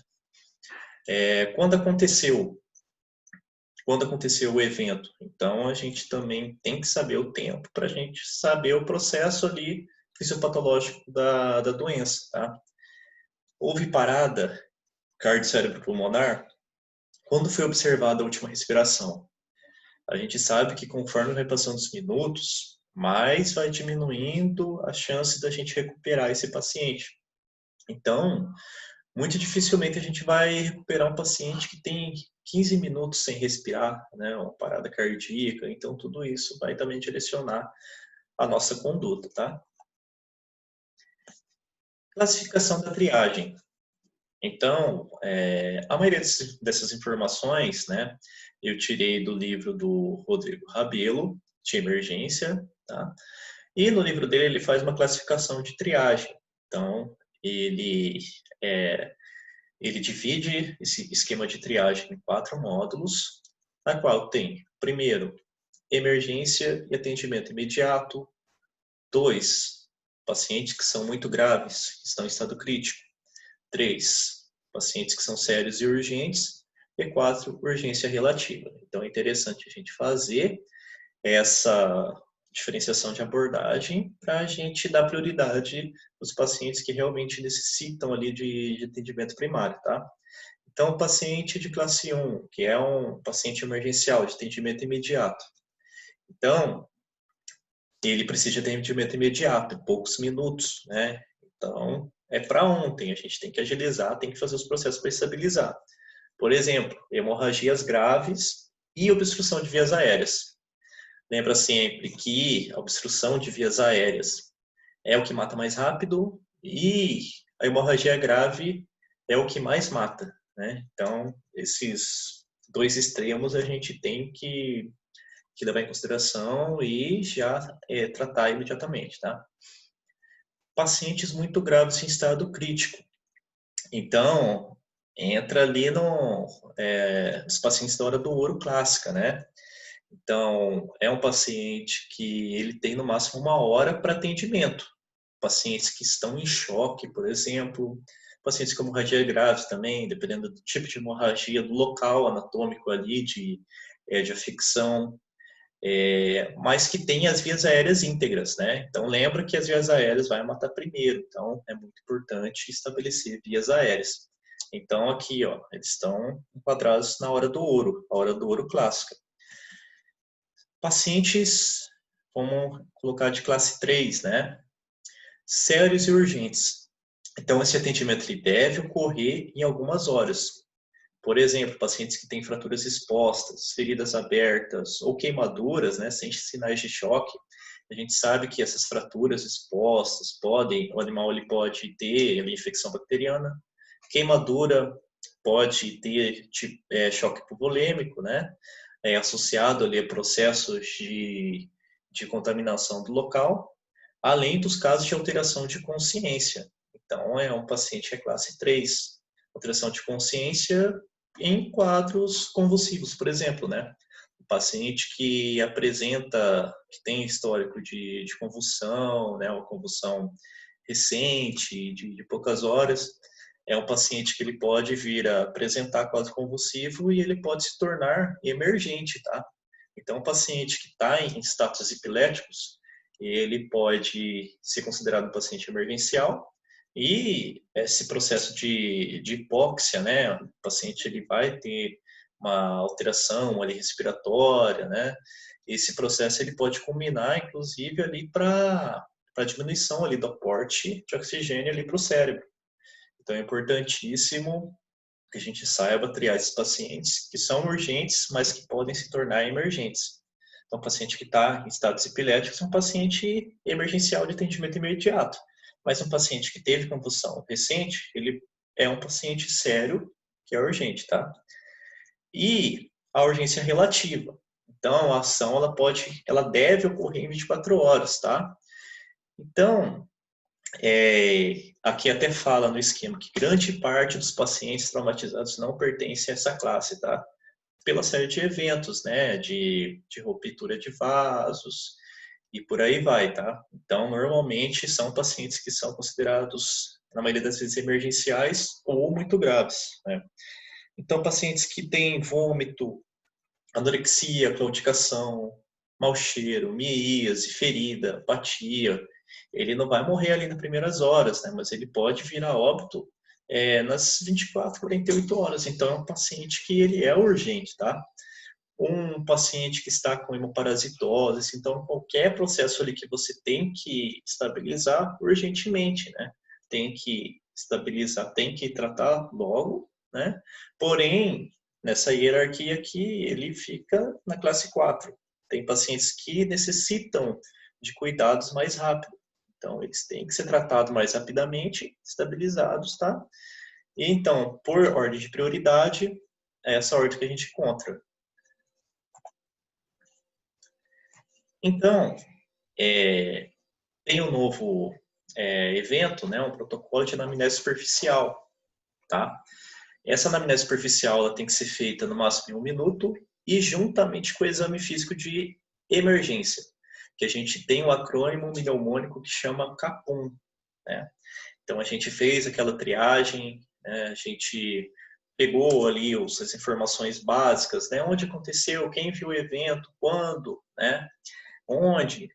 Quando aconteceu o evento, então a gente também tem que saber o tempo para a gente saber o processo ali fisiopatológico da doença, tá? Houve parada cardiocérebro-pulmonar quando foi observada a última respiração. A gente sabe que conforme vai passando os minutos, mais vai diminuindo a chance da gente recuperar esse paciente. Então, muito dificilmente a gente vai recuperar um paciente que tem 15 minutos sem respirar, né, uma parada cardíaca. Então, tudo isso vai também direcionar a nossa conduta, tá? Classificação da triagem. Então, a maioria dessas informações, né, eu tirei do livro do Rodrigo Rabelo, de emergência, tá? E no livro dele ele faz uma classificação de triagem. Então, ele divide esse esquema de triagem em 4 módulos, na qual tem, primeiro, emergência e atendimento imediato. 2, pacientes que são muito graves, que estão em estado crítico. 3, pacientes que são sérios e urgentes. E 4, urgência relativa. Então, é interessante a gente fazer essa diferenciação de abordagem para a gente dar prioridade aos pacientes que realmente necessitam ali de atendimento primário, tá? Então, o paciente de classe 1, que é um paciente emergencial de atendimento imediato. Então, ele precisa de atendimento imediato, em poucos minutos, né? Então, é para ontem, a gente tem que agilizar, tem que fazer os processos para estabilizar. Por exemplo, hemorragias graves e obstrução de vias aéreas. Lembra sempre que a obstrução de vias aéreas é o que mata mais rápido e a hemorragia grave é o que mais mata, né? Então, esses 2 extremos a gente tem que levar em consideração e já tratar imediatamente, tá? Pacientes muito graves em estado crítico. Então, entra ali nos pacientes da hora do ouro clássica, né? Então, é um paciente que ele tem no máximo 1 hora para atendimento. Pacientes que estão em choque, por exemplo, pacientes com hemorragia grave também, dependendo do tipo de hemorragia, do local anatômico ali de afecção, mas que tem as vias aéreas íntegras, né? Então, lembra que as vias aéreas vai matar primeiro, então é muito importante estabelecer vias aéreas. Então, aqui, ó, eles estão enquadrados na hora do ouro, a hora do ouro clássica. Pacientes, vamos colocar de classe 3, né? Sérios e urgentes. Então, esse atendimento ele deve ocorrer em algumas horas. Por exemplo, pacientes que têm fraturas expostas, feridas abertas ou queimaduras, né, sem sinais de choque. A gente sabe que essas fraturas expostas o animal ele pode ter infecção bacteriana. Queimadura pode ter choque hipovolêmico, né? Associado ali a processos de contaminação do local, além dos casos de alteração de consciência. Então, é um paciente que é classe 3. alteração de consciência em quadros convulsivos, por exemplo, né? O paciente que apresenta, que tem histórico de convulsão, né? Uma convulsão recente, de poucas horas, é um paciente que ele pode vir a apresentar quadro convulsivo e ele pode se tornar emergente, tá? Então, o paciente que está em status epiléticos, ele pode ser considerado um paciente emergencial e esse processo de hipóxia, né? O paciente ele vai ter uma alteração ali respiratória, né? Esse processo ele pode culminar, inclusive, ali para a diminuição ali do aporte de oxigênio ali para o cérebro. Então, é importantíssimo que a gente saiba triar esses pacientes que são urgentes, mas que podem se tornar emergentes. Então, o paciente que está em estados epiléticos é um paciente emergencial de atendimento imediato. Mas um paciente que teve convulsão recente, ele é um paciente sério, que é urgente, tá? E a urgência relativa. Então, a ação, ela deve ocorrer em 24 horas, tá? Então, aqui até fala no esquema que grande parte dos pacientes traumatizados não pertencem a essa classe, tá? Pela série de eventos, né? De ruptura de vasos e por aí vai, tá? Então, normalmente são pacientes que são considerados, na maioria das vezes, emergenciais ou muito graves, né? Então, pacientes que têm vômito, anorexia, claudicação, mau cheiro, miíase, ferida, apatia, ele não vai morrer ali nas primeiras horas, né? Mas ele pode vir a óbito nas 24, 48 horas. Então, é um paciente que ele é urgente, tá? Um paciente que está com hemoparasitose, então qualquer processo ali que você tem que estabilizar urgentemente, né? Tem que estabilizar, tem que tratar logo, né? Porém, nessa hierarquia aqui, ele fica na classe 4. Tem pacientes que necessitam de cuidados mais rápido. Então, eles têm que ser tratados mais rapidamente, estabilizados, tá? E então, por ordem de prioridade, é essa ordem que a gente encontra. Então, tem um novo evento, né, um protocolo de anamnese superficial, tá? Essa anamnese superficial ela tem que ser feita no máximo em 1 minuto e juntamente com o exame físico de emergência, que a gente tem um acrônimo mnemônico que chama CAPUM, né? Então, a gente fez aquela triagem, né, a gente pegou ali as informações básicas, né, onde aconteceu, quem viu o evento, quando, né, onde.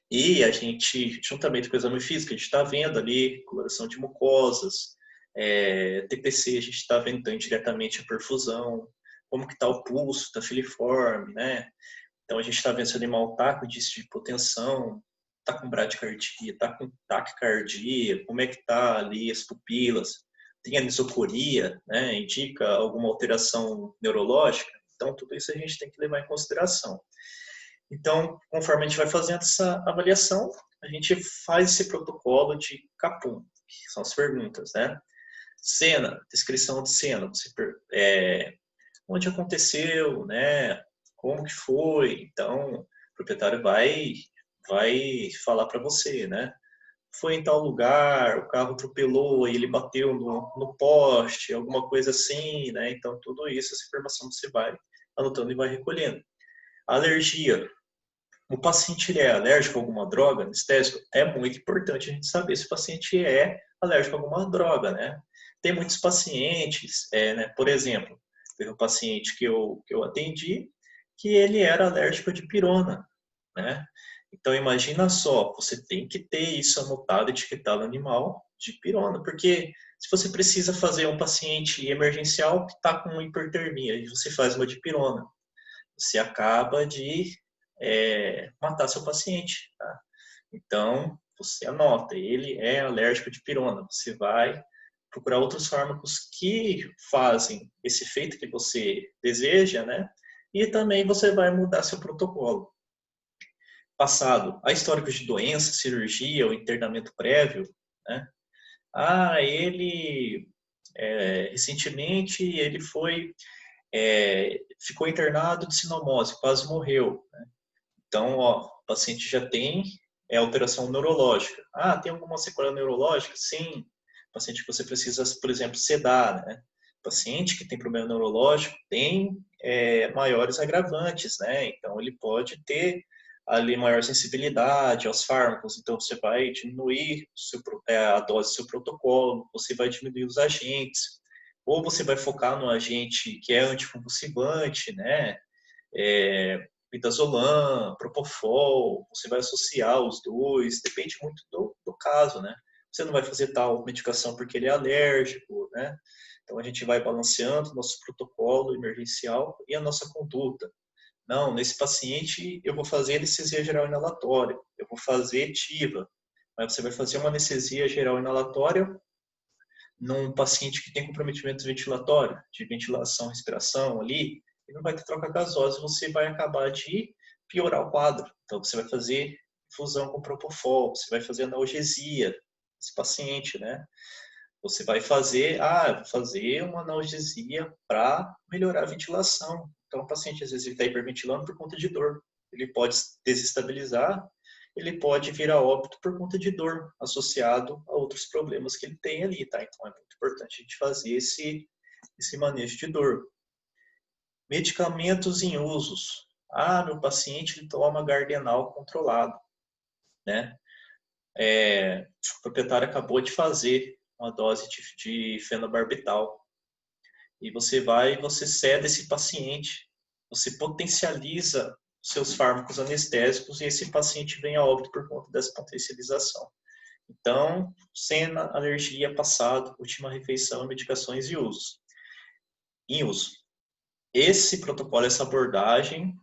E a gente, juntamente com o exame físico, a gente está vendo ali coloração de mucosas, TPC, a gente está vendo então, diretamente a perfusão, como que está o pulso, está filiforme, né? Então a gente está vendo se o animal está com índice de hipotensão, está com bradicardia, está com taquicardia, como é que está ali as pupilas, tem anisocoria, né? Indica alguma alteração neurológica. Então tudo isso a gente tem que levar em consideração. Então, conforme a gente vai fazendo essa avaliação, a gente faz esse protocolo de CAPUM, que são as perguntas, né? Cena, descrição de cena, onde aconteceu, né? Como que foi? Então, o proprietário vai falar para você, né? Foi em tal lugar, o carro atropelou e ele bateu no poste, alguma coisa assim, né? Então, tudo isso, essa informação você vai anotando e vai recolhendo. Alergia, o paciente ele é alérgico a alguma droga, anestésico, é muito importante a gente saber se o paciente é alérgico a alguma droga, né? Tem muitos pacientes, né? Por exemplo, teve um paciente que eu atendi que ele era alérgico de pirona, né? Então imagina só, você tem que ter isso anotado, etiquetado no animal de pirona, porque se você precisa fazer um paciente emergencial que está com hipertermia e você faz uma de pirona, você acaba de matar seu paciente. Tá? Então, você anota, ele é alérgico de pirona. Você vai procurar outros fármacos que fazem esse efeito que você deseja, né? E também você vai mudar seu protocolo. Passado, há históricos de doença, cirurgia ou internamento prévio, né? Ele recentemente ele ficou internado de sinomose, quase morreu. Né? Então, o paciente já tem alteração neurológica. Tem alguma sequela neurológica? Sim. paciente que você precisa, por exemplo, sedar, né? Paciente que tem problema neurológico tem maiores agravantes, né? Então ele pode ter ali maior sensibilidade aos fármacos, então você vai diminuir a dose do seu protocolo, você vai diminuir os agentes, ou você vai focar no agente que é anticonvulsivante, né? Midazolam, Propofol, você vai associar os dois, depende muito do caso, né? Você não vai fazer tal medicação porque ele é alérgico, né? Então a gente vai balanceando nosso protocolo emergencial e a nossa conduta. Não, nesse paciente eu vou fazer anestesia geral inalatória, eu vou fazer TIVA, mas você vai fazer uma anestesia geral inalatória num paciente que tem comprometimento ventilatório, de ventilação, respiração ali, e não vai ter troca gasosa, você vai acabar de piorar o quadro. Então você vai fazer infusão com propofol, você vai fazer analgesia desse paciente, né? Você vai fazer, vou fazer uma analgesia para melhorar a ventilação. Então, o paciente, às vezes, está hiperventilando por conta de dor. Ele pode desestabilizar, ele pode vir a óbito por conta de dor, associado a outros problemas que ele tem ali, tá? Então, é muito importante a gente fazer esse manejo de dor. Medicamentos em usos. Meu paciente ele toma Gardenal controlado, né? O proprietário acabou de fazer uma dose de fenobarbital. E você cede esse paciente, você potencializa seus fármacos anestésicos e esse paciente vem a óbito por conta dessa potencialização. Então, cena, alergia, passado, última refeição, medicações e usos. Em uso. Esse protocolo, essa abordagem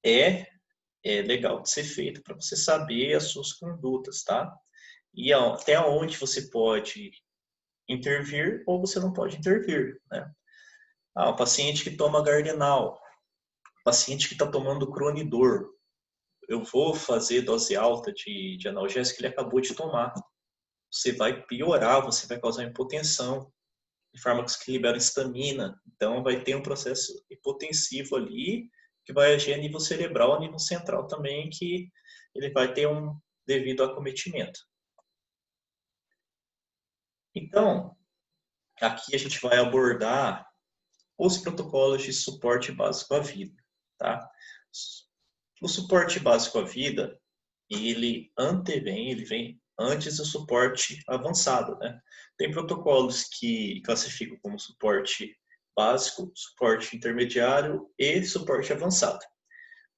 é legal de ser feito para você saber as suas condutas, tá? E até onde você pode intervir ou você não pode intervir, né? O paciente que toma Gardenal, paciente que está tomando Cronidor, eu vou fazer dose alta de analgésico que ele acabou de tomar. Você vai piorar, você vai causar hipotensão, fármacos que liberam histamina, então vai ter um processo hipotensivo ali, que vai agir a nível cerebral, a nível central também, que ele vai ter um devido acometimento. Então, aqui a gente vai abordar os protocolos de suporte básico à vida, tá? O suporte básico à vida, ele vem antes do suporte avançado, né? Tem protocolos que classificam como suporte básico, suporte intermediário e suporte avançado.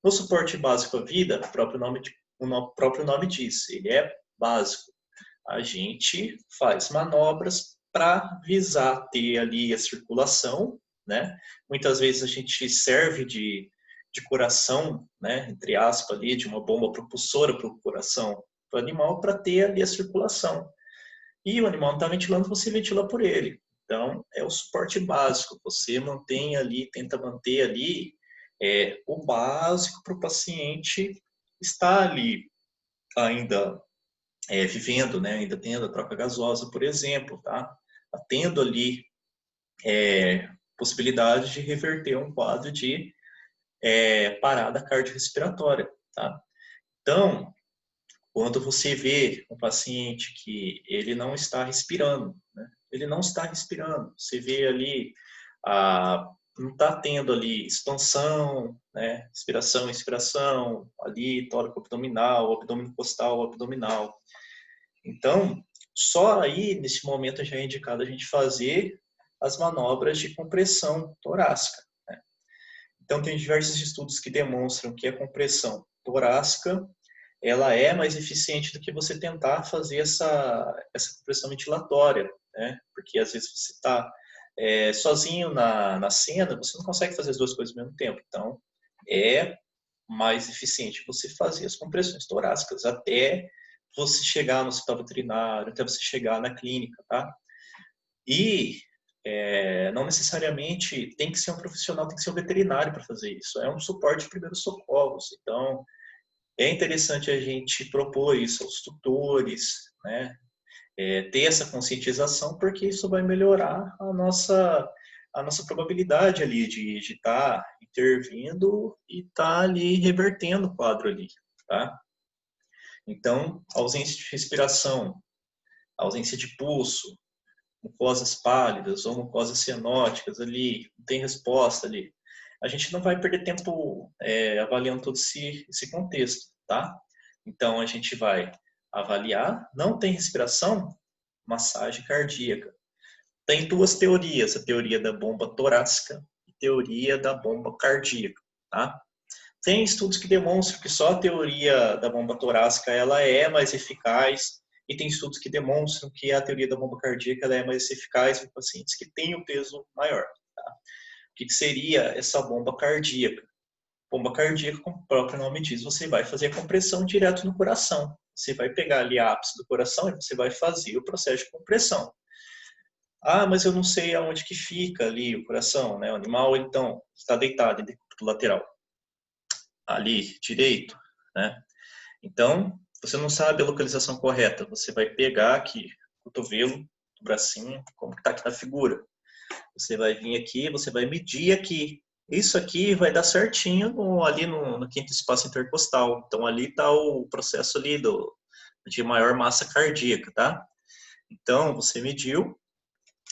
No suporte básico à vida, o próprio nome diz, ele é básico. A gente faz manobras para visar ter ali a circulação, né? Muitas vezes a gente serve de coração, né? Entre aspas ali, de uma bomba propulsora para o coração do animal para ter ali a circulação. E o animal não está ventilando, você ventila por ele. Então, é o suporte básico. Você tenta manter ali o básico para o paciente estar ali ainda vivendo, né? Ainda tendo a troca gasosa, por exemplo, tá? Tendo ali possibilidade de reverter um quadro de parada cardiorrespiratória, tá? Então, quando você vê um paciente que ele não está respirando, né? Ele não está respirando, você vê ali, não está tendo ali expansão, né? Inspiração, expiração, ali tórax abdominal, abdômen costal, abdominal. Então, só aí, nesse momento, já é indicado a gente fazer as manobras de compressão torácica, né? Então, tem diversos estudos que demonstram que a compressão torácica ela é mais eficiente do que você tentar fazer essa compressão ventilatória, né? Porque às vezes você está sozinho na cena, você não consegue fazer as duas coisas ao mesmo tempo. Então, é mais eficiente você fazer as compressões torácicas até você chegar no hospital veterinário, até você chegar na clínica, tá? E não necessariamente tem que ser um profissional, tem que ser um veterinário para fazer isso. É um suporte de primeiros socorros. Então, é interessante a gente propor isso aos tutores, né? Ter essa conscientização, porque isso vai melhorar a nossa probabilidade ali de estar intervindo e estar ali revertendo o quadro ali, tá? Então, ausência de respiração, ausência de pulso, mucosas pálidas ou mucosas cianóticas ali, não tem resposta ali. A gente não vai perder tempo avaliando todo esse contexto, tá? Então, a gente vai avaliar, não tem respiração, massagem cardíaca. Tem duas teorias, a teoria da bomba torácica e a teoria da bomba cardíaca, tá? Tem estudos que demonstram que só a teoria da bomba torácica ela é mais eficaz e tem estudos que demonstram que a teoria da bomba cardíaca ela é mais eficaz em pacientes que têm o peso maior. Tá? O que seria essa bomba cardíaca? Bomba cardíaca, como o próprio nome diz, você vai fazer a compressão direto no coração. Você vai pegar ali a ápice do coração e você vai fazer o processo de compressão. Ah, mas eu não sei aonde que fica ali o coração, né? O animal, então, está deitado do lateral. Ali, direito, né? Então, você não sabe a localização correta. Você vai pegar aqui o cotovelo, o bracinho, como está aqui na figura. Você vai vir aqui, você vai medir aqui. Isso aqui vai dar certinho ali no quinto espaço intercostal. Então, ali está o processo ali de maior massa cardíaca, tá? Então, você mediu,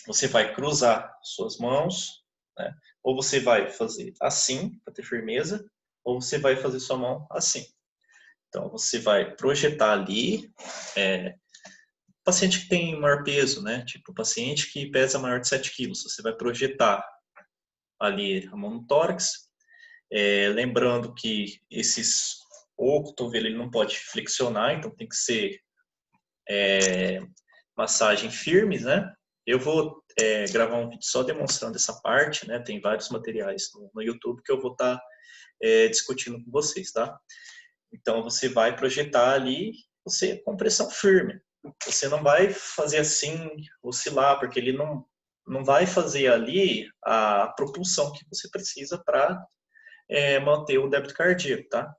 você vai cruzar suas mãos, né? Ou você vai fazer assim, para ter firmeza, ou você vai fazer sua mão assim. Então, você vai projetar ali, paciente que tem maior peso, né? Tipo, paciente que pesa maior de 7 quilos, você vai projetar ali a mão no tórax, lembrando que o cotovelo ele não pode flexionar, então tem que ser massagem firmes, né? Eu vou gravar um vídeo só demonstrando essa parte, né? Tem vários materiais no YouTube que eu vou estar discutindo com vocês, tá? Então, você vai projetar ali, você com pressão firme. Você não vai fazer assim, oscilar, porque ele não vai fazer ali a propulsão que você precisa para manter o débito cardíaco, tá?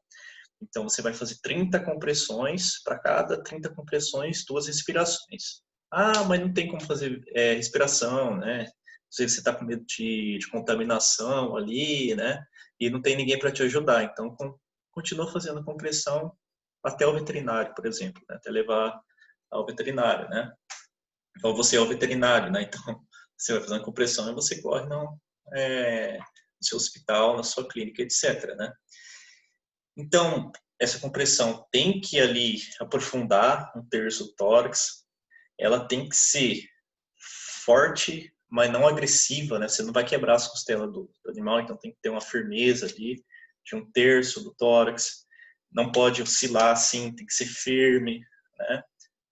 Então, você vai fazer 30 compressões, para cada 30 compressões, 2 respirações. Ah, mas não tem como fazer respiração, né? Não sei se você está com medo de contaminação ali, né? E não tem ninguém para te ajudar. Então, continua fazendo compressão até o veterinário, por exemplo, né? Até levar ao veterinário, né? Então, você é o veterinário, né? Então, você vai fazendo compressão e você corre no seu hospital, na sua clínica, etc, né? Então, essa compressão tem que ali aprofundar um terço do tórax, ela tem que ser forte, mas não agressiva, né? Você não vai quebrar as costelas do animal, então tem que ter uma firmeza ali de um terço do tórax, não pode oscilar assim, tem que ser firme, né?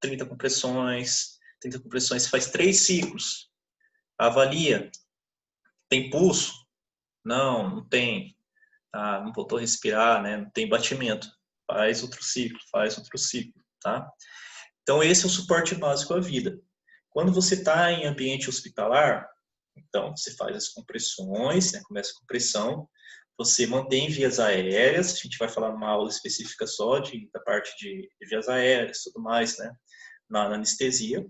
30 compressões, você faz 3 ciclos, avalia, tem pulso? Não tem. Ah, não voltou a respirar, né? Não tem batimento. Faz outro ciclo, tá? Então, esse é o suporte básico à vida. Quando você está em ambiente hospitalar, então, você faz as compressões, né? Começa a compressão, você mantém vias aéreas, a gente vai falar numa aula específica só da parte de vias aéreas e tudo mais, né? Na anestesia.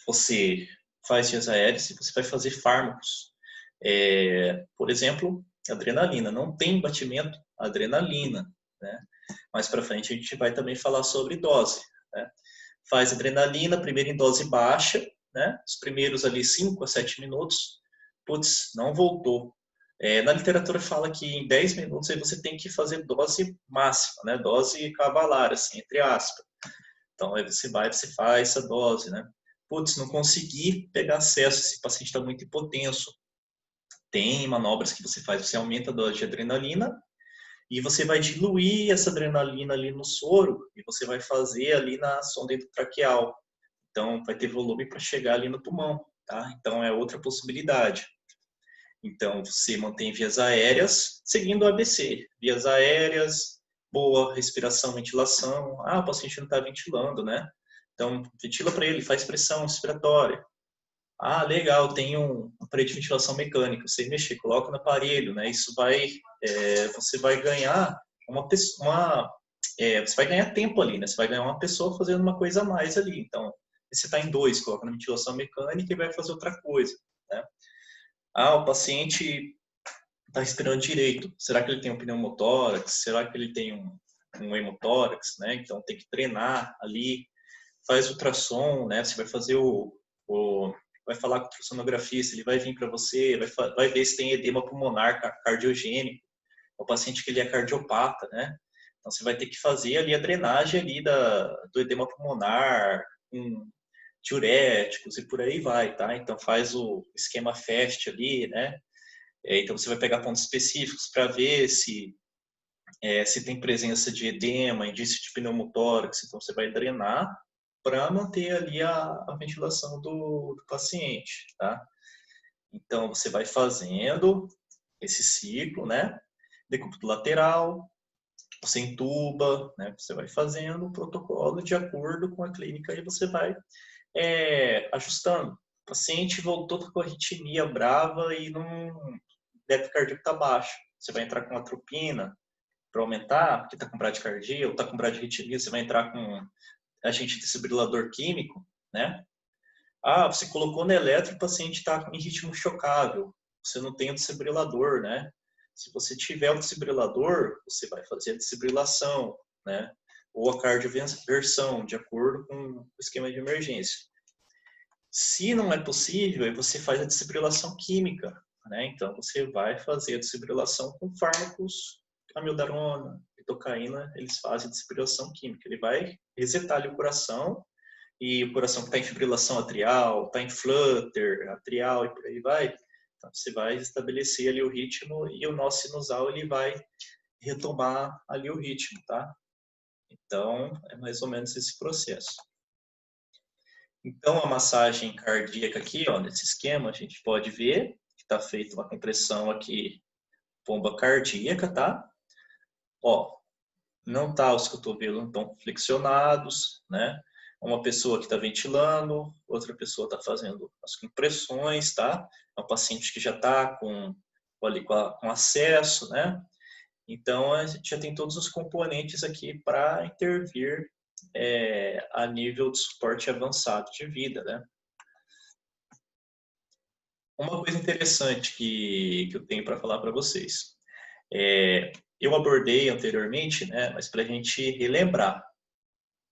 Você faz vias aéreas e você vai fazer fármacos. Por exemplo, adrenalina. Não tem batimento, adrenalina, né? Mais para frente a gente vai também falar sobre dose, né? Faz adrenalina, primeiro em dose baixa, né? Os primeiros ali 5 a 7 minutos, putz, não voltou. Na literatura fala que em 10 minutos aí você tem que fazer dose máxima, né? Dose cavalar, assim, entre aspas. Então aí você faz essa dose, né? Putz, não consegui pegar acesso, esse paciente está muito hipotenso. Tem manobras que você faz, você aumenta a dose de adrenalina e você vai diluir essa adrenalina ali no soro e você vai fazer ali na sonda endotraqueal. Então, vai ter volume para chegar ali no pulmão, tá? Então, é outra possibilidade. Então, você mantém vias aéreas, seguindo o ABC. Vias aéreas, boa respiração, ventilação. Ah, o paciente não está ventilando, né? Então, ventila para ele, faz pressão respiratória. Ah, legal, tem um aparelho de ventilação mecânica. Você mexer, coloca no aparelho, né? Isso vai, você vai ganhar uma pessoa, você vai ganhar tempo ali, né? Você vai ganhar uma pessoa fazendo uma coisa a mais ali. Então, você está em 2, coloca na ventilação mecânica e vai fazer outra coisa, né? Ah, o paciente está respirando direito. Será que ele tem um pneumotórax? Será que ele tem um hemotórax, né? Então, tem que treinar ali. Faz ultrassom, né? Você vai fazer o vai falar com o ultrassonografista, ele vai vir para você, vai ver se tem edema pulmonar cardiogênico, o paciente que ele é cardiopata, né? Então você vai ter que fazer ali a drenagem ali do edema pulmonar, com diuréticos e por aí vai, tá? Então faz o esquema FAST ali, né? Então você vai pegar pontos específicos para ver se tem presença de edema, indício de pneumotórax, então você vai drenar para manter ali a ventilação do paciente, tá? Então você vai fazendo esse ciclo, né? Decúbito lateral, você entuba, né? Você vai fazendo o protocolo de acordo com a clínica e você vai ajustando. O paciente voltou com a arritmia brava e não débito cardíaco está baixo. Você vai entrar com atropina para aumentar, porque está com bradicardia, ou está com bradiarritmia, você vai entrar com agente desfibrilador químico, né? Ah, você colocou no eletro, o paciente está em ritmo chocável, você não tem o desfibrilador, né? Se você tiver o desfibrilador, você vai fazer a desfibrilação, né? Ou a cardioversão, de acordo com o esquema de emergência. Se não é possível, aí você faz a desfibrilação química, né? Então, você vai fazer a desfibrilação com fármacos, amiodarona, lidocaína, eles fazem a desfibrilação química. Ele vai resetar ali o coração, e o coração que está em fibrilação atrial, está em flutter atrial e por aí vai. Então, você vai estabelecer ali o ritmo e o nó sinusal ele vai retomar ali o ritmo, tá? Então, é mais ou menos esse processo. Então, a massagem cardíaca aqui, ó, nesse esquema, a gente pode ver que está feita uma compressão aqui, bomba cardíaca, tá? Ó, não tá os cotovelos tão flexionados, né? Uma pessoa que está ventilando, outra pessoa está fazendo as compressões, tá? É um paciente que já está com acesso, né? Então, a gente já tem todos os componentes aqui para intervir a nível de suporte avançado de vida, né? Uma coisa interessante que eu tenho para falar para vocês. Eu abordei anteriormente, né? Mas para a gente relembrar.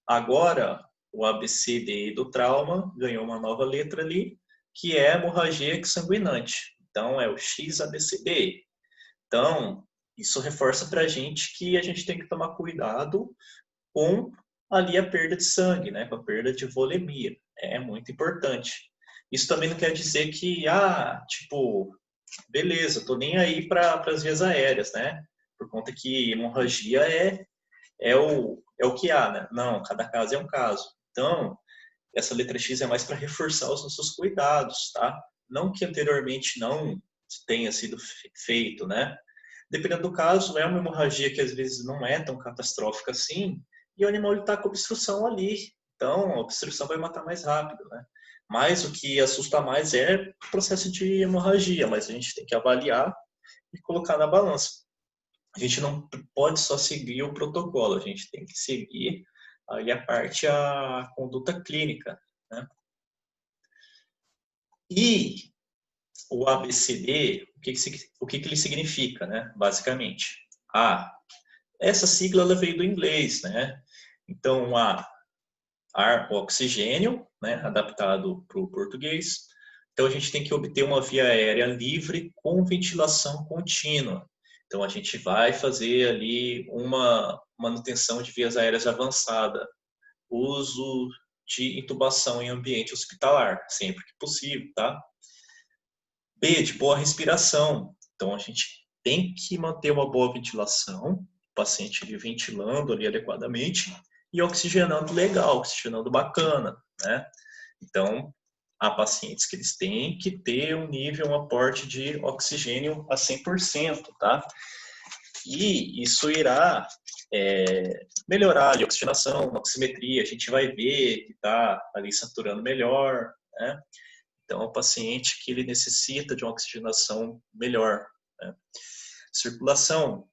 Agora, o ABCD do trauma ganhou uma nova letra ali, que é hemorragia exsanguinante. Então, é o XABCD. Então, isso reforça para a gente que a gente tem que tomar cuidado com ali a perda de sangue, né? Com a perda de volemia. É muito importante. Isso também não quer dizer que, tipo, beleza, tô nem aí para as vias aéreas, né? Por conta que hemorragia é o que há, né? Não, cada caso é um caso. Então, essa letra X é mais para reforçar os nossos cuidados, tá? Não que anteriormente não tenha sido feito, né? Dependendo do caso, é uma hemorragia que às vezes não é tão catastrófica assim, e o animal está com obstrução ali. Então, a obstrução vai matar mais rápido, né? Mas o que assusta mais é o processo de hemorragia, mas a gente tem que avaliar e colocar na balança. A gente não pode só seguir o protocolo, a gente tem que seguir aí a conduta clínica, né? E o ABCD, o que ele significa, né? Basicamente, essa sigla ela veio do inglês, né? Então, ar, oxigênio, né? Adaptado para o português. Então, a gente tem que obter uma via aérea livre com ventilação contínua. Então, a gente vai fazer ali uma manutenção de vias aéreas avançada, uso de intubação em ambiente hospitalar, sempre que possível, tá? B, de boa respiração. Então, a gente tem que manter uma boa ventilação, o paciente ali ventilando ali adequadamente e oxigenando legal, oxigenando bacana, né? Então, há pacientes que eles têm que ter um aporte de oxigênio a 100%, tá? E isso irá melhorar a oxigenação, a oximetria, a gente vai ver que está ali saturando melhor, né? Então, é um paciente que ele necessita de uma oxigenação melhor, né? Circulação,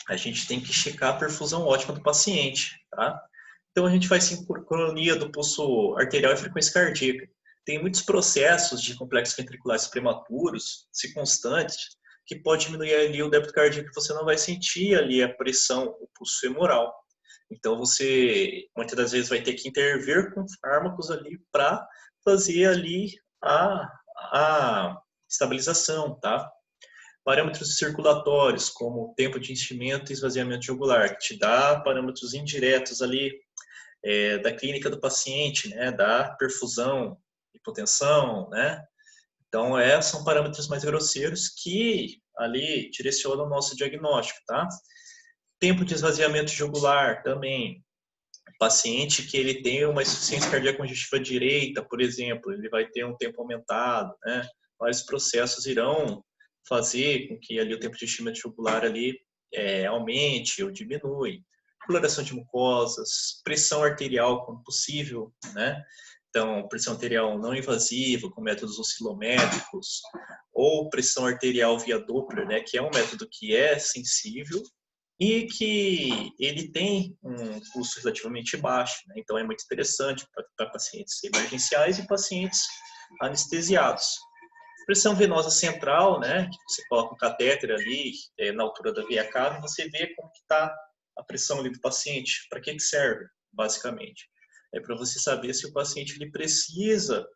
a gente tem que checar a perfusão ótima do paciente, tá? Então, a gente faz sincronia do pulso arterial e frequência cardíaca. Tem muitos processos de complexos ventriculares prematuros, se constantes, que pode diminuir ali o débito cardíaco, que você não vai sentir ali a pressão, o pulso femoral. Então, você, muitas das vezes, vai ter que intervir com fármacos ali para fazer ali a estabilização, tá? Parâmetros circulatórios, como tempo de enchimento e esvaziamento jugular, que te dá parâmetros indiretos ali da clínica do paciente, né? Da perfusão, hipotensão, né? Então, são parâmetros mais grosseiros que ali direcionam o nosso diagnóstico, tá? Tempo de esvaziamento jugular também. Paciente que ele tem uma insuficiência cardíaca congestiva direita, por exemplo, ele vai ter um tempo aumentado, né? Vários processos irão fazer com que ali o tempo de enchimento jugular ali aumente ou diminui. Coloração de mucosas, pressão arterial, quando possível, né? Então, pressão arterial não invasiva, com métodos oscilométricos, ou pressão arterial via Doppler, né? Que é um método que é sensível, e que ele tem um custo relativamente baixo, né? Então é muito interessante para pacientes emergenciais e pacientes anestesiados. Pressão venosa central, né? Que você coloca um catéter ali na altura da veia cava e você vê como está a pressão ali do paciente. Para que serve, basicamente? É para você saber se o paciente ele precisa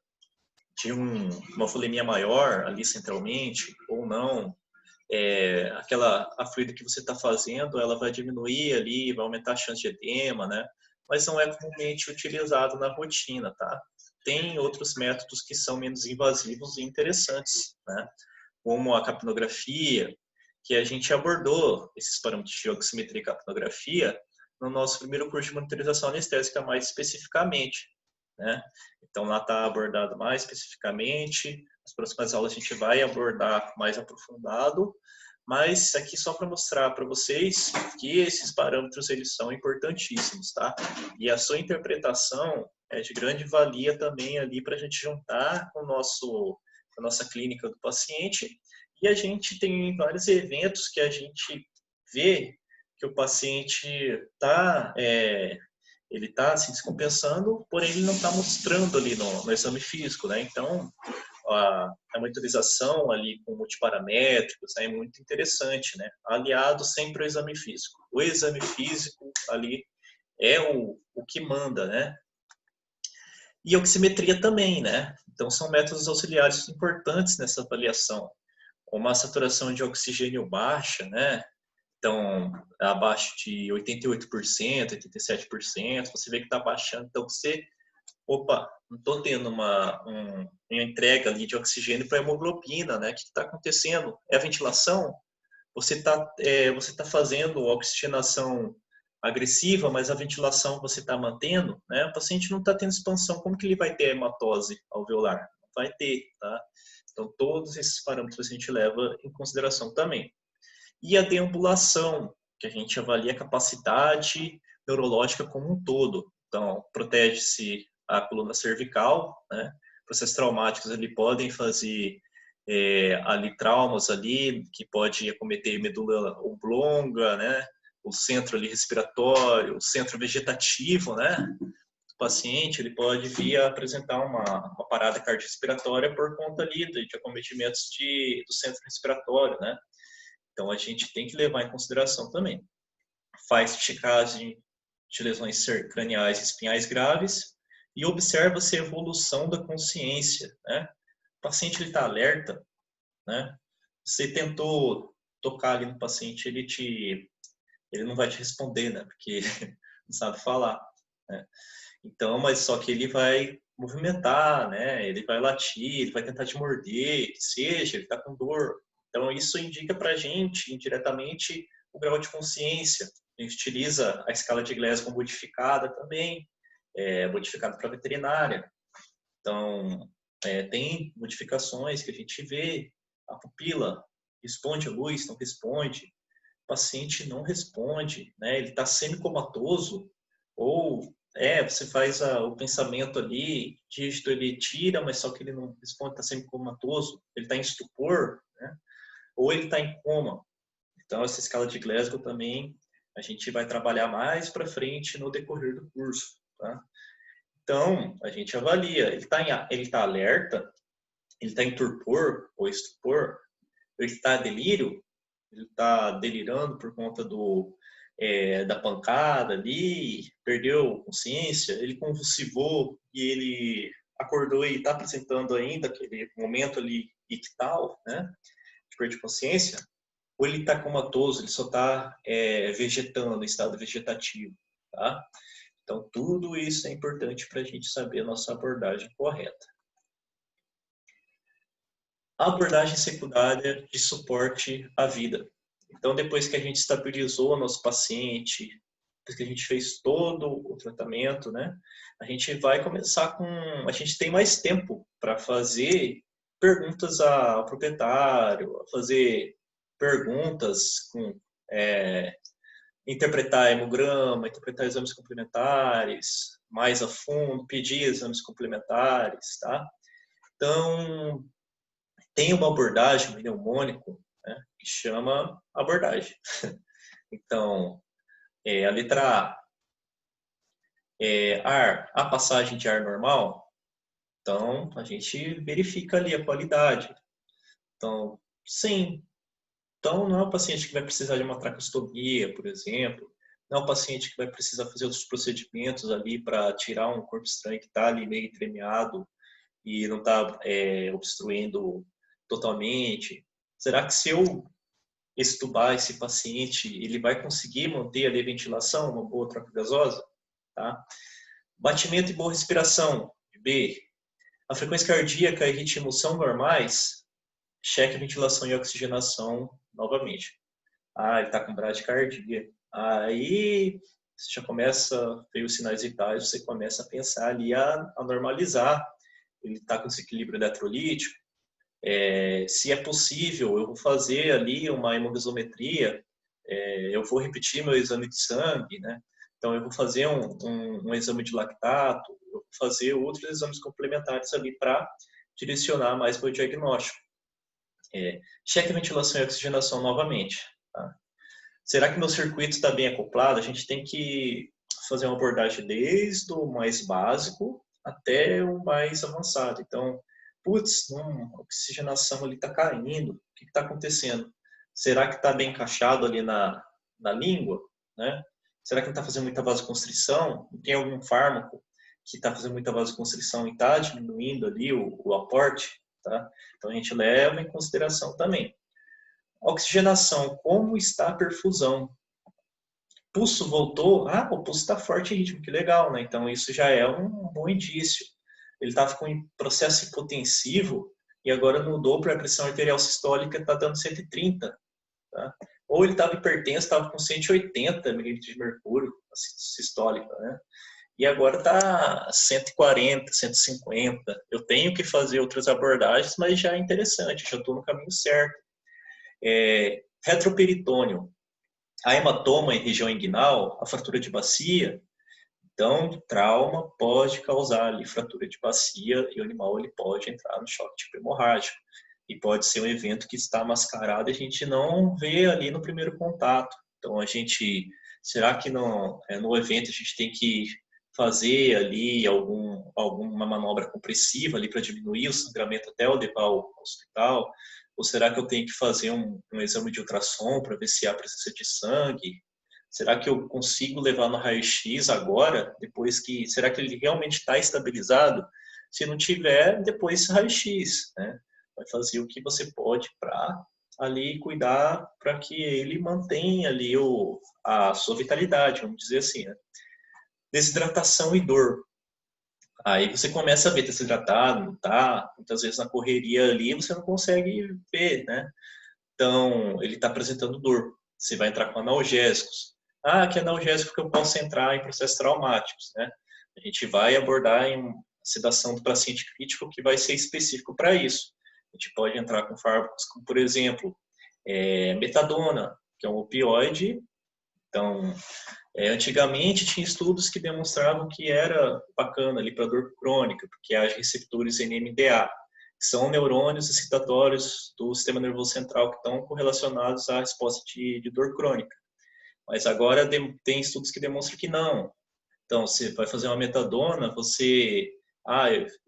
de uma volemia maior ali centralmente ou não. A fluida que você está fazendo, ela vai diminuir ali, vai aumentar a chance de edema, né? Mas não é comumente utilizado na rotina, tá? Tem outros métodos que são menos invasivos e interessantes, né? Como a capnografia, que a gente abordou esses parâmetros de oximetria e capnografia no nosso primeiro curso de monitorização anestésica mais especificamente, né? Então lá está abordado mais especificamente. Nas próximas aulas a gente vai abordar mais aprofundado, mas aqui só para mostrar para vocês que esses parâmetros eles são importantíssimos, tá? E a sua interpretação é de grande valia também ali para a gente juntar com a nossa clínica do paciente. E a gente tem vários eventos que a gente vê que o paciente ele está se descompensando, porém ele não está mostrando ali no exame físico, né? Então, a monitorização ali com multiparamétricos é muito interessante, né? Aliado sempre ao exame físico. O exame físico ali é o que manda, né? E oximetria também, né? Então, são métodos auxiliares importantes nessa avaliação. Uma saturação de oxigênio baixa, né? Então, abaixo de 88%, 87%, você vê que está baixando. Então, não estou tendo uma entrega ali de oxigênio para a hemoglobina, né? O que está acontecendo? É a ventilação? Você tá fazendo oxigenação agressiva, mas a ventilação você está mantendo, né? O paciente não está tendo expansão, como que ele vai ter hematose alveolar? Não vai ter, tá? Então, todos esses parâmetros a gente leva em consideração também. E a deambulação, que a gente avalia a capacidade neurológica como um todo. Então, protege-se a coluna cervical, né? Processos traumáticos ali podem fazer ali traumas ali, que pode acometer medula oblonga, né? O centro ali respiratório, o centro vegetativo, né? O paciente ele pode vir a apresentar uma parada cardiorrespiratória por conta ali de acometimentos do centro respiratório, né? Então, a gente tem que levar em consideração também. Faz checagem de lesões craniais e espinhais graves e observa-se a evolução da consciência, né? O paciente está alerta, né? Você tentou tocar ali no paciente, ele não vai te responder, né? Porque não sabe falar, né? Então, mas só que ele vai movimentar, né? Ele vai latir, ele vai tentar te morder, seja, ele está com dor. Então, isso indica para a gente, indiretamente, o grau de consciência. A gente utiliza a escala de Glasgow modificada também, modificada para veterinária. Então, tem modificações que a gente vê, a pupila responde à luz, não responde, o paciente não responde, né? Ele está semicomatoso, ou você faz o pensamento ali, dígito ele tira, mas só que ele não responde, está semicomatoso, ele está em estupor, né? Ou ele está em coma. Então, essa escala de Glasgow também a gente vai trabalhar mais para frente no decorrer do curso, tá? Então, a gente avalia, ele tá alerta, ele está em torpor ou estupor, ele está delírio, ele está delirando por conta da pancada ali, perdeu consciência, ele convulsivou e ele acordou e está apresentando ainda aquele momento ali ictal, né, de perda de consciência, ou ele está comatoso, ele só está vegetando, em estado vegetativo, tá? Então, tudo isso é importante para a gente saber a nossa abordagem correta. A abordagem secundária de suporte à vida. Então, depois que a gente estabilizou o nosso paciente, depois que a gente fez todo o tratamento, né, a gente vai começar com... A gente tem mais tempo para fazer perguntas ao proprietário, fazer perguntas com... interpretar hemograma, interpretar exames complementares, mais a fundo, pedir exames complementares, tá? Então, tem uma abordagem, um mnemônico, né, que chama abordagem. Então, a letra A, ar, a passagem de ar normal, então a gente verifica ali a qualidade. Então, sim. Então, não é um paciente que vai precisar de uma traqueostomia, por exemplo, não é um paciente que vai precisar fazer outros procedimentos ali para tirar um corpo estranho que está ali meio entremeado e não está obstruindo totalmente. Será que se eu extubar esse paciente, ele vai conseguir manter ali a ventilação, uma boa troca gasosa? Tá? Batimento e boa respiração, B. A frequência cardíaca e ritmo são normais? Cheque a ventilação e oxigenação novamente. Ah, ele está com bradicardia. Aí você já começa a ver os sinais vitais, você começa a pensar ali a normalizar. Ele está com desequilíbrio eletrolítico. Se é possível, eu vou fazer ali uma hemogasometria, eu vou repetir meu exame de sangue, né? Então, eu vou fazer um exame de lactato, eu vou fazer outros exames complementares ali para direcionar mais para o diagnóstico. Cheque a ventilação e oxigenação novamente. Tá? Será que meu circuito está bem acoplado? A gente tem que fazer uma abordagem desde o mais básico até o mais avançado. Então, putz, a oxigenação ali está caindo. O que está acontecendo? Será que está bem encaixado ali na língua? Né? Será que não está fazendo muita vasoconstrição? Tem algum fármaco que está fazendo muita vasoconstrição e está diminuindo ali o aporte? Tá? Então, a gente leva em consideração também. Oxigenação, como está a perfusão? Pulso voltou? Ah, o pulso está forte em ritmo, que legal, né? Então, isso já é um bom indício. Ele estava com processo hipotensivo e agora mudou para a pressão arterial sistólica, está dando 130. Tá? Ou ele estava hipertenso, estava com 180 milímetros de mercúrio sistólica, né? E agora está 140, 150. Eu tenho que fazer outras abordagens, mas já é interessante, já estou no caminho certo. Retroperitônio, a hematoma em região inguinal, a fratura de bacia. Então, trauma pode causar ali fratura de bacia e o animal ele pode entrar no choque tipo hemorrágico. E pode ser um evento que está mascarado e a gente não vê ali no primeiro contato. Então, será que no evento a gente tem que fazer ali alguma manobra compressiva ali para diminuir o sangramento até eu levar ao hospital? Ou será que eu tenho que fazer um exame de ultrassom para ver se há presença de sangue? Será que eu consigo levar no raio-x agora, será que ele realmente está estabilizado? Se não tiver, depois raio-x, né? Vai fazer o que você pode para ali cuidar para que ele mantenha ali a sua vitalidade, vamos dizer assim, né? Desidratação e dor. Aí você começa a ver, tá desidratado, não tá? Muitas vezes na correria ali você não consegue ver, né? Então, ele está apresentando dor. Você vai entrar com analgésicos. Ah, que analgésico que eu posso entrar em processos traumáticos, né? A gente vai abordar em sedação do paciente crítico que vai ser específico para isso. A gente pode entrar com fármacos como, por exemplo, metadona, que é um opioide. Então, antigamente tinha estudos que demonstravam que era bacana ali para dor crônica, porque há receptores NMDA, que são neurônios excitatórios do sistema nervoso central que estão correlacionados à resposta de dor crônica. Mas agora tem estudos que demonstram que não. Então, você vai fazer uma metadona,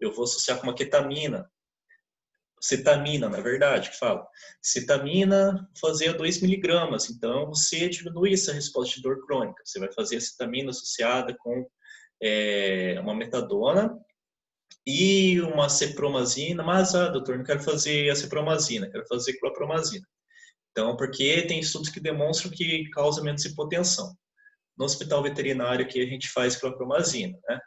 eu vou associar com uma ketamina. Cetamina, na verdade, que fala. Cetamina fazia 2 miligramas, então você diminui essa resposta de dor crônica. Você vai fazer a cetamina associada com uma metadona e uma cepromazina, mas, doutor, não quero fazer a cepromazina, quero fazer clorpromazina. Então, porque tem estudos que demonstram que causa menos hipotensão. No hospital veterinário aqui a gente faz clorpromazina, né?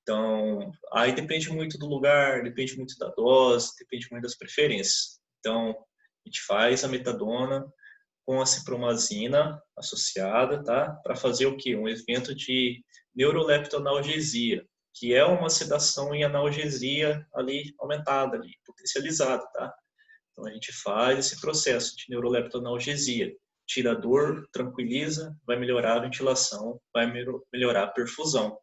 Então, aí depende muito do lugar, depende muito da dose, depende muito das preferências. Então, a gente faz a metadona com a cipromazina associada, tá? Para fazer o quê? Um evento de neuroleptoanalgesia, que é uma sedação em analgesia ali aumentada, ali, potencializada, tá? Então a gente faz esse processo de neuroleptoanalgesia, tira a dor, tranquiliza, vai melhorar a ventilação, vai melhorar a perfusão.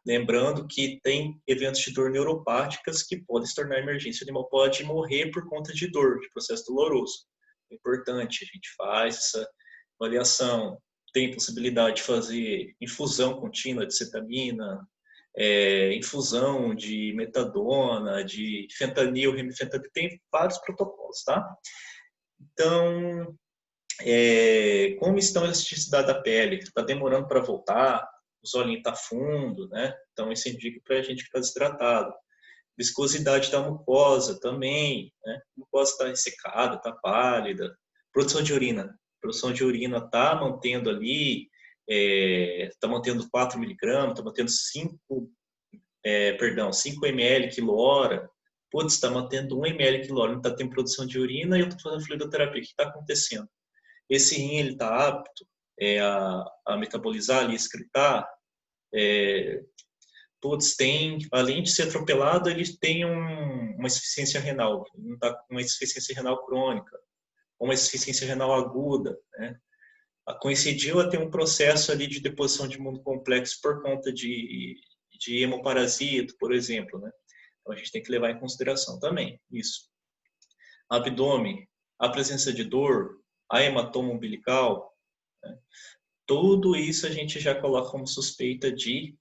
Lembrando que tem eventos de dor neuropáticas que podem se tornar emergência. O animal pode morrer por conta de dor, de processo doloroso. É importante, a gente faz essa avaliação. Tem possibilidade de fazer infusão contínua de cetamina, infusão de metadona, de fentanil, remifentanil, tem vários protocolos, tá? Então, como estão a elasticidade da pele? Está demorando para voltar? Os olhinhos tá fundo, né? Então isso indica para a gente que está desidratado. Viscosidade da mucosa também, né? A mucosa está ressecada, está pálida. Produção de urina. A produção de urina está mantendo ali, está mantendo 4 miligramas, está mantendo 5 ml quilo-hora. Putz, está mantendo 1 ml quilo-hora, não está tendo produção de urina e eu estou fazendo fluidoterapia. O que está acontecendo? Esse rim ele está apto a metabolizar ali, excretar. Tem, além de ser atropelado, ele tem uma insuficiência renal, ele não está com uma insuficiência renal crônica, ou uma insuficiência renal aguda, né? Coincidiu a ter um processo ali de deposição de imuno complexo por conta de hemoparasito, por exemplo, né? Então a gente tem que levar em consideração também isso. Abdômen, a presença de dor, a hematoma umbilical, né? Tudo isso a gente já coloca como suspeita de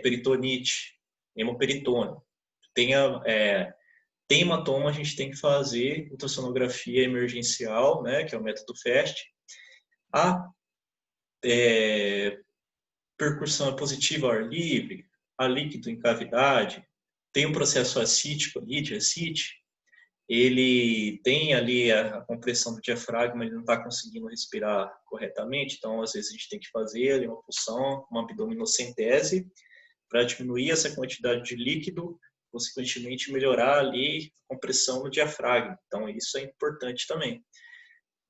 peritonite, hemoperitônio. Tem hematoma, a gente tem que fazer ultrassonografia emergencial, né, que é o método FAST. A percussão é positiva ao ar livre, a líquido em cavidade, tem um processo acítico ali, de ascite, ele tem ali a compressão do diafragma, ele não está conseguindo respirar corretamente, então às vezes a gente tem que fazer ali uma punção, uma abdominocentese, para diminuir essa quantidade de líquido, consequentemente melhorar ali a compressão no diafragma. Então isso é importante também.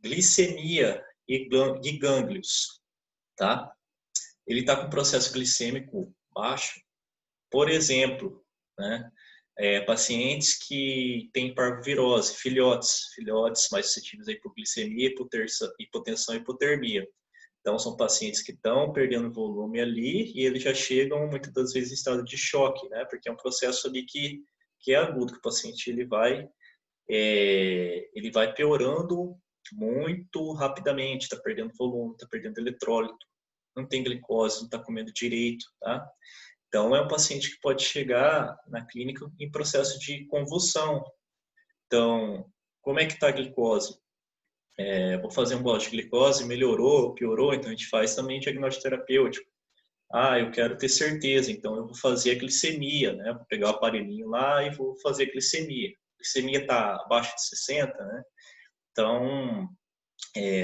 Glicemia e gânglios, tá? Ele está com processo glicêmico baixo, por exemplo, né? Pacientes que têm parvovirose, filhotes mais suscetíveis à hipoglicemia, hipotensão e hipotermia. Então, são pacientes que estão perdendo volume ali e eles já chegam, muitas das vezes, em estado de choque, né? Porque é um processo ali que é agudo, que o paciente ele vai piorando muito rapidamente, está perdendo volume, está perdendo eletrólito, não tem glicose, não está comendo direito, tá? Então, é um paciente que pode chegar na clínica em processo de convulsão. Então, como é que está a glicose? Vou fazer um balde de glicose, melhorou, piorou, então a gente faz também diagnóstico terapêutico. Eu quero ter certeza, então eu vou fazer a glicemia, né? Vou pegar o aparelhinho lá e vou fazer a glicemia. A glicemia está abaixo de 60, né? Então,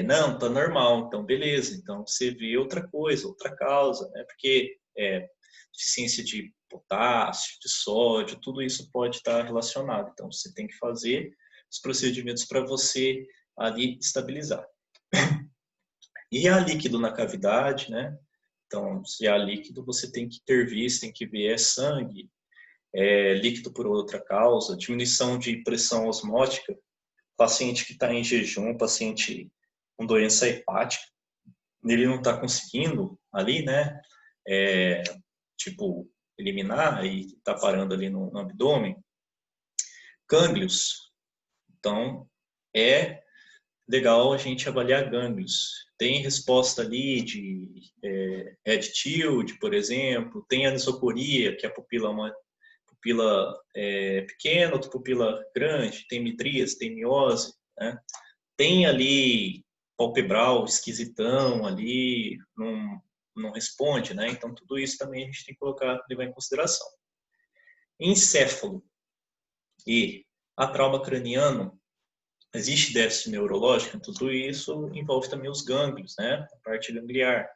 não, está normal, então beleza. Então você vê outra coisa, outra causa, né? Porque deficiência de potássio, de sódio, tudo isso pode estar relacionado. Então você tem que fazer os procedimentos para você ali estabilizar. E há líquido na cavidade, né? Então, se há líquido, você tem que ter visto, tem que ver sangue, líquido por outra causa, diminuição de pressão osmótica, paciente que está em jejum, paciente com doença hepática, ele não está conseguindo ali, né? Eliminar e está parando ali no abdômen. Gânglios. Então, é legal a gente avaliar gânglios. Tem resposta ali de head tilt, por exemplo, tem anisocoria, que a pupila é uma pupila pequena, outra pupila grande, tem midríase, tem miose, né? Tem ali palpebral esquisitão ali, não responde, né? Então tudo isso também a gente tem que levar em consideração. encéfalo e a trauma craniano, existe déficit neurológico, tudo isso envolve também os gânglios, né? A parte gangliar.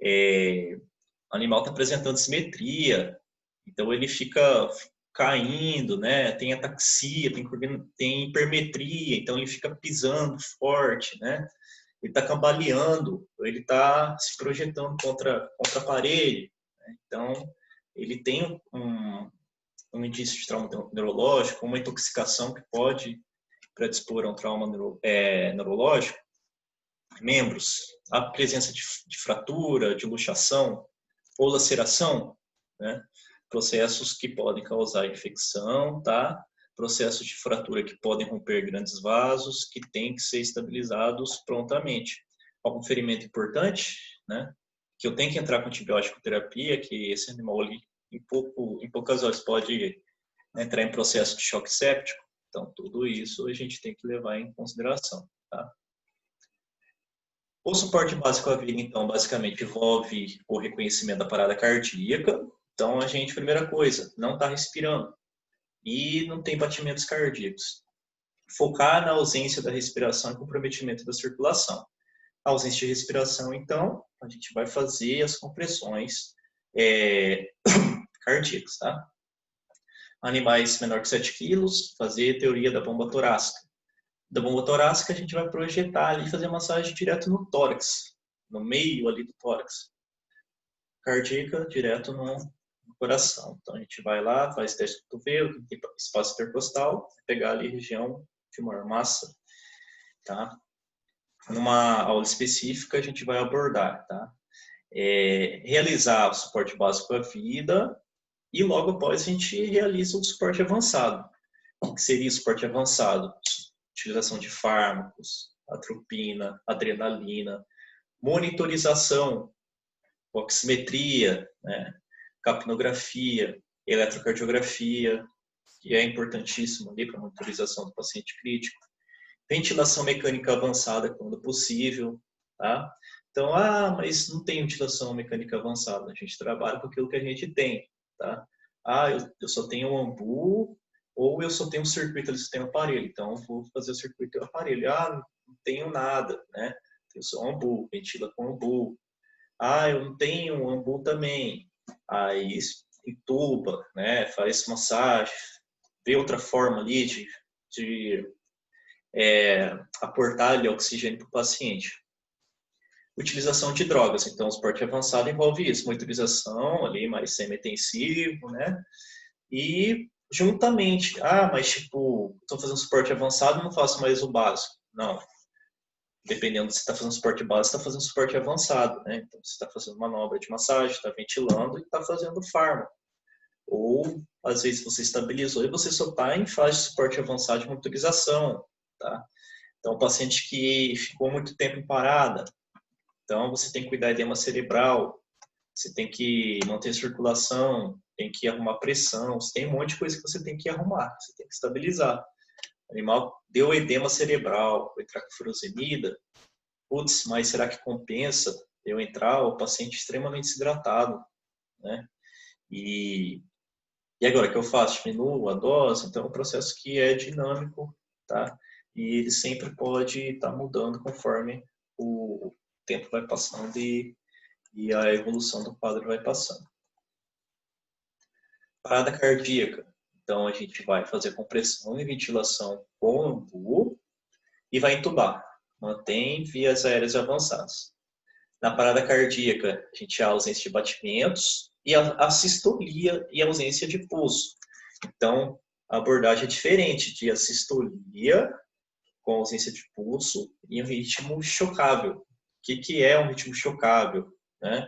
O animal está apresentando simetria, então ele fica caindo, né? Tem ataxia, tem hipermetria, então ele fica pisando forte, né? Ele está cambaleando, ele está se projetando contra a parede, né? Então ele tem um indício de trauma neurológico, uma intoxicação que pode predispor a um trauma neurológico, membros, a presença de fratura, de luxação ou laceração, né? Processos que podem causar infecção, tá? Processos de fratura que podem romper grandes vasos, que têm que ser estabilizados prontamente. Algum ferimento importante, né? Que eu tenho que entrar com antibiótico terapia, que esse animal ali, em poucas horas pode entrar em processo de choque séptico. Então, tudo isso a gente tem que levar em consideração, tá? O suporte básico à vida, então, basicamente envolve o reconhecimento da parada cardíaca. Então, a gente, primeira coisa, não está respirando e não tem batimentos cardíacos. Focar na ausência da respiração e comprometimento da circulação. A ausência de respiração, então, a gente vai fazer as compressões cardíacas, tá? Animais menor que 7 quilos, fazer teoria da bomba torácica. Da bomba torácica, a gente vai projetar ali, fazer massagem direto no tórax, no meio ali do tórax. Cardíaca, direto no coração. Então, a gente vai lá, faz teste do cotovelo, tem espaço intercostal, pegar ali a região de maior massa, tá? Numa aula específica, a gente vai abordar, tá? Realizar o suporte básico à vida e logo após a gente realiza o suporte avançado. O que seria o suporte avançado? Utilização de fármacos, atropina, adrenalina, monitorização, oximetria, né, capnografia, eletrocardiografia, que é importantíssimo ali para a monitorização do paciente crítico, ventilação mecânica avançada quando possível, tá? Então, mas não tem ventilação mecânica avançada, a gente trabalha com aquilo que a gente tem, tá? Eu só tenho um ambu, ou eu só tenho um circuito, eles têm um aparelho, então eu vou fazer o circuito e o aparelho. Não tenho nada, né? Tenho só um ambu, ventila com ambu. Eu não tenho um ambu também. Aí entuba, né? Faz massagem, vê outra forma ali de aportar ali oxigênio para o paciente. Utilização de drogas, então o suporte avançado envolve isso, monitorização ali mais semi-intensivo, né? E juntamente, mas tipo, estou fazendo suporte avançado, não faço mais o básico. Não. Dependendo se está fazendo suporte básico, está fazendo suporte avançado, né? Então, você está fazendo manobra de massagem, está ventilando e está fazendo fármaco. Ou, às vezes, você estabilizou e você só está em fase de suporte avançado de monitorização, tá? Então, paciente que ficou muito tempo em parada, então você tem que cuidar de edema cerebral, você tem que manter a circulação, tem que arrumar pressão, você tem um monte de coisa que você tem que arrumar, você tem que estabilizar. O animal deu edema cerebral, vai entrar com furosemida, putz, mas será que compensa eu entrar o paciente extremamente desidratado, né? E agora, o que eu faço? Diminuo a dose? Então, é um processo que é dinâmico, tá? E ele sempre pode estar mudando conforme o tempo vai passando e a evolução do quadro vai passando. Parada cardíaca. Então, a gente vai fazer compressão e ventilação com ambu e vai entubar. Mantém vias aéreas avançadas. Na parada cardíaca, a gente tem a ausência de batimentos e a sistolia e a ausência de pulso. Então, a abordagem é diferente de assistolia com ausência de pulso e um ritmo chocável. O que é um ritmo chocável, né?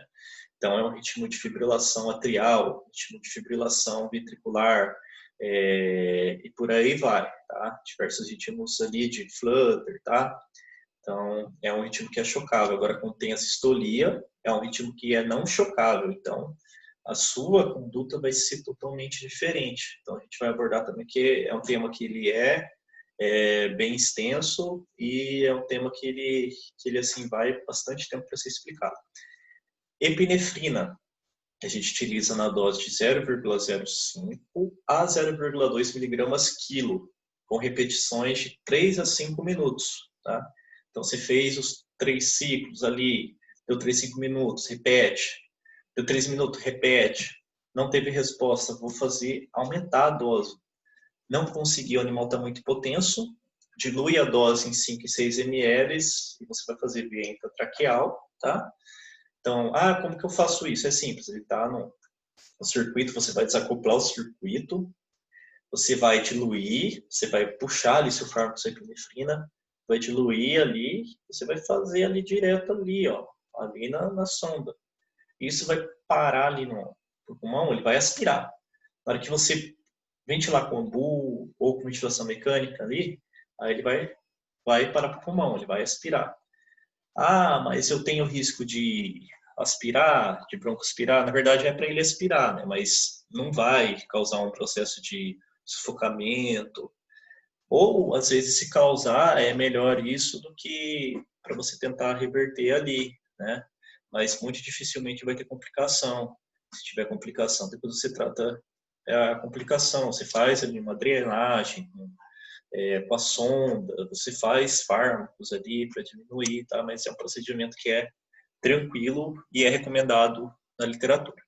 Então, é um ritmo de fibrilação atrial, ritmo de fibrilação ventricular, e por aí vai, tá? Diversos ritmos ali de flutter, tá? Então, é um ritmo que é chocável. Agora, quando tem a sistolia, é um ritmo que é não chocável. Então, a sua conduta vai ser totalmente diferente. Então, a gente vai abordar também que é um tema que ele é bem extenso e é um tema que ele assim vai bastante tempo para ser explicado. Epinefrina. a gente utiliza na dose de 0,05 a 0,2 miligramas quilo, com repetições de 3 a 5 minutos. Tá? Então, você fez os 3 ciclos ali, deu 3, 5 minutos, repete. Deu 3 minutos, repete. Não teve resposta, vou fazer aumentar a dose. Não conseguiu, o animal está muito hipotenso, dilui a dose em 5 e 6 ml e você vai fazer via intratraqueal, tá? Então, como que eu faço isso? É simples, ele está no circuito, você vai desacoplar o circuito, você vai diluir, você vai puxar ali seu fármaco de epinefrina, vai diluir ali, você vai fazer ali direto ali, ó, ali na sonda. Isso vai parar ali no pulmão, ele vai aspirar. Na hora que você ventilar com ambu ou com ventilação mecânica ali, aí ele vai parar para o pulmão, ele vai aspirar. Mas eu tenho risco de aspirar, de broncoaspirar. Na verdade é para ele aspirar, né? Mas não vai causar um processo de sufocamento. Ou, às vezes, se causar, é melhor isso do que para você tentar reverter ali, né? Mas muito dificilmente vai ter complicação. Se tiver complicação, depois você trata a complicação. Você faz ali uma drenagem com a sonda, você faz fármacos ali para diminuir, tá? Mas é um procedimento que é tranquilo e é recomendado na literatura.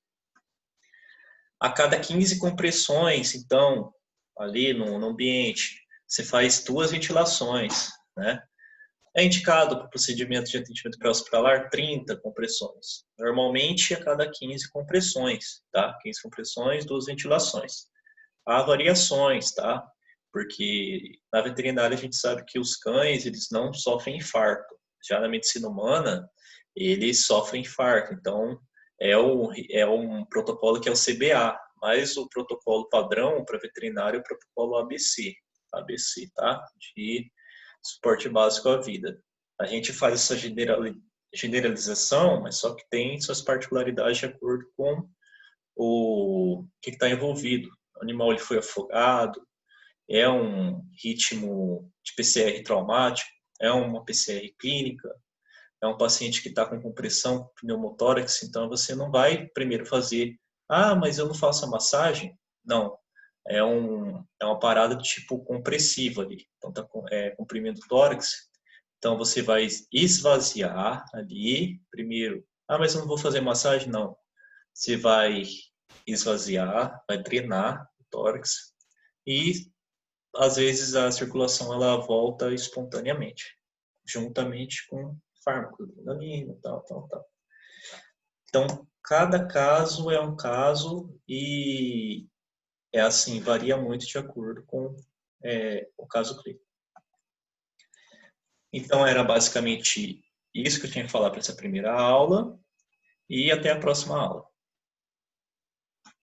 A cada 15 compressões, então, ali no ambiente, você faz 2 ventilações, né? É indicado para o procedimento de atendimento pré-hospitalar 30 compressões. Normalmente, a cada 15 compressões, tá? 15 compressões, 2 ventilações. Há variações, tá? Porque na veterinária a gente sabe que os cães, eles não sofrem infarto. Já na medicina humana, eles sofrem infarto. Então, é um protocolo que é o CBA, mas o protocolo padrão para veterinário é o protocolo ABC. ABC, tá? De suporte básico à vida. A gente faz essa generalização, mas só que tem suas particularidades de acordo com o que está envolvido. O animal ele foi afogado, é um ritmo de PCR traumático, é uma PCR clínica, é um paciente que está com compressão pneumotórax, então você não vai primeiro fazer, mas eu não faço a massagem? Não, é uma parada de tipo compressiva ali, então está comprimindo o tórax, então você vai esvaziar ali primeiro, mas eu não vou fazer massagem? Não, você vai esvaziar, vai drenar o tórax e às vezes a circulação ela volta espontaneamente, juntamente com fármaco, adrenalina, tal. Então, cada caso é um caso e é assim, varia muito de acordo com o caso clínico. Então, era basicamente isso que eu tinha que falar para essa primeira aula e até a próxima aula.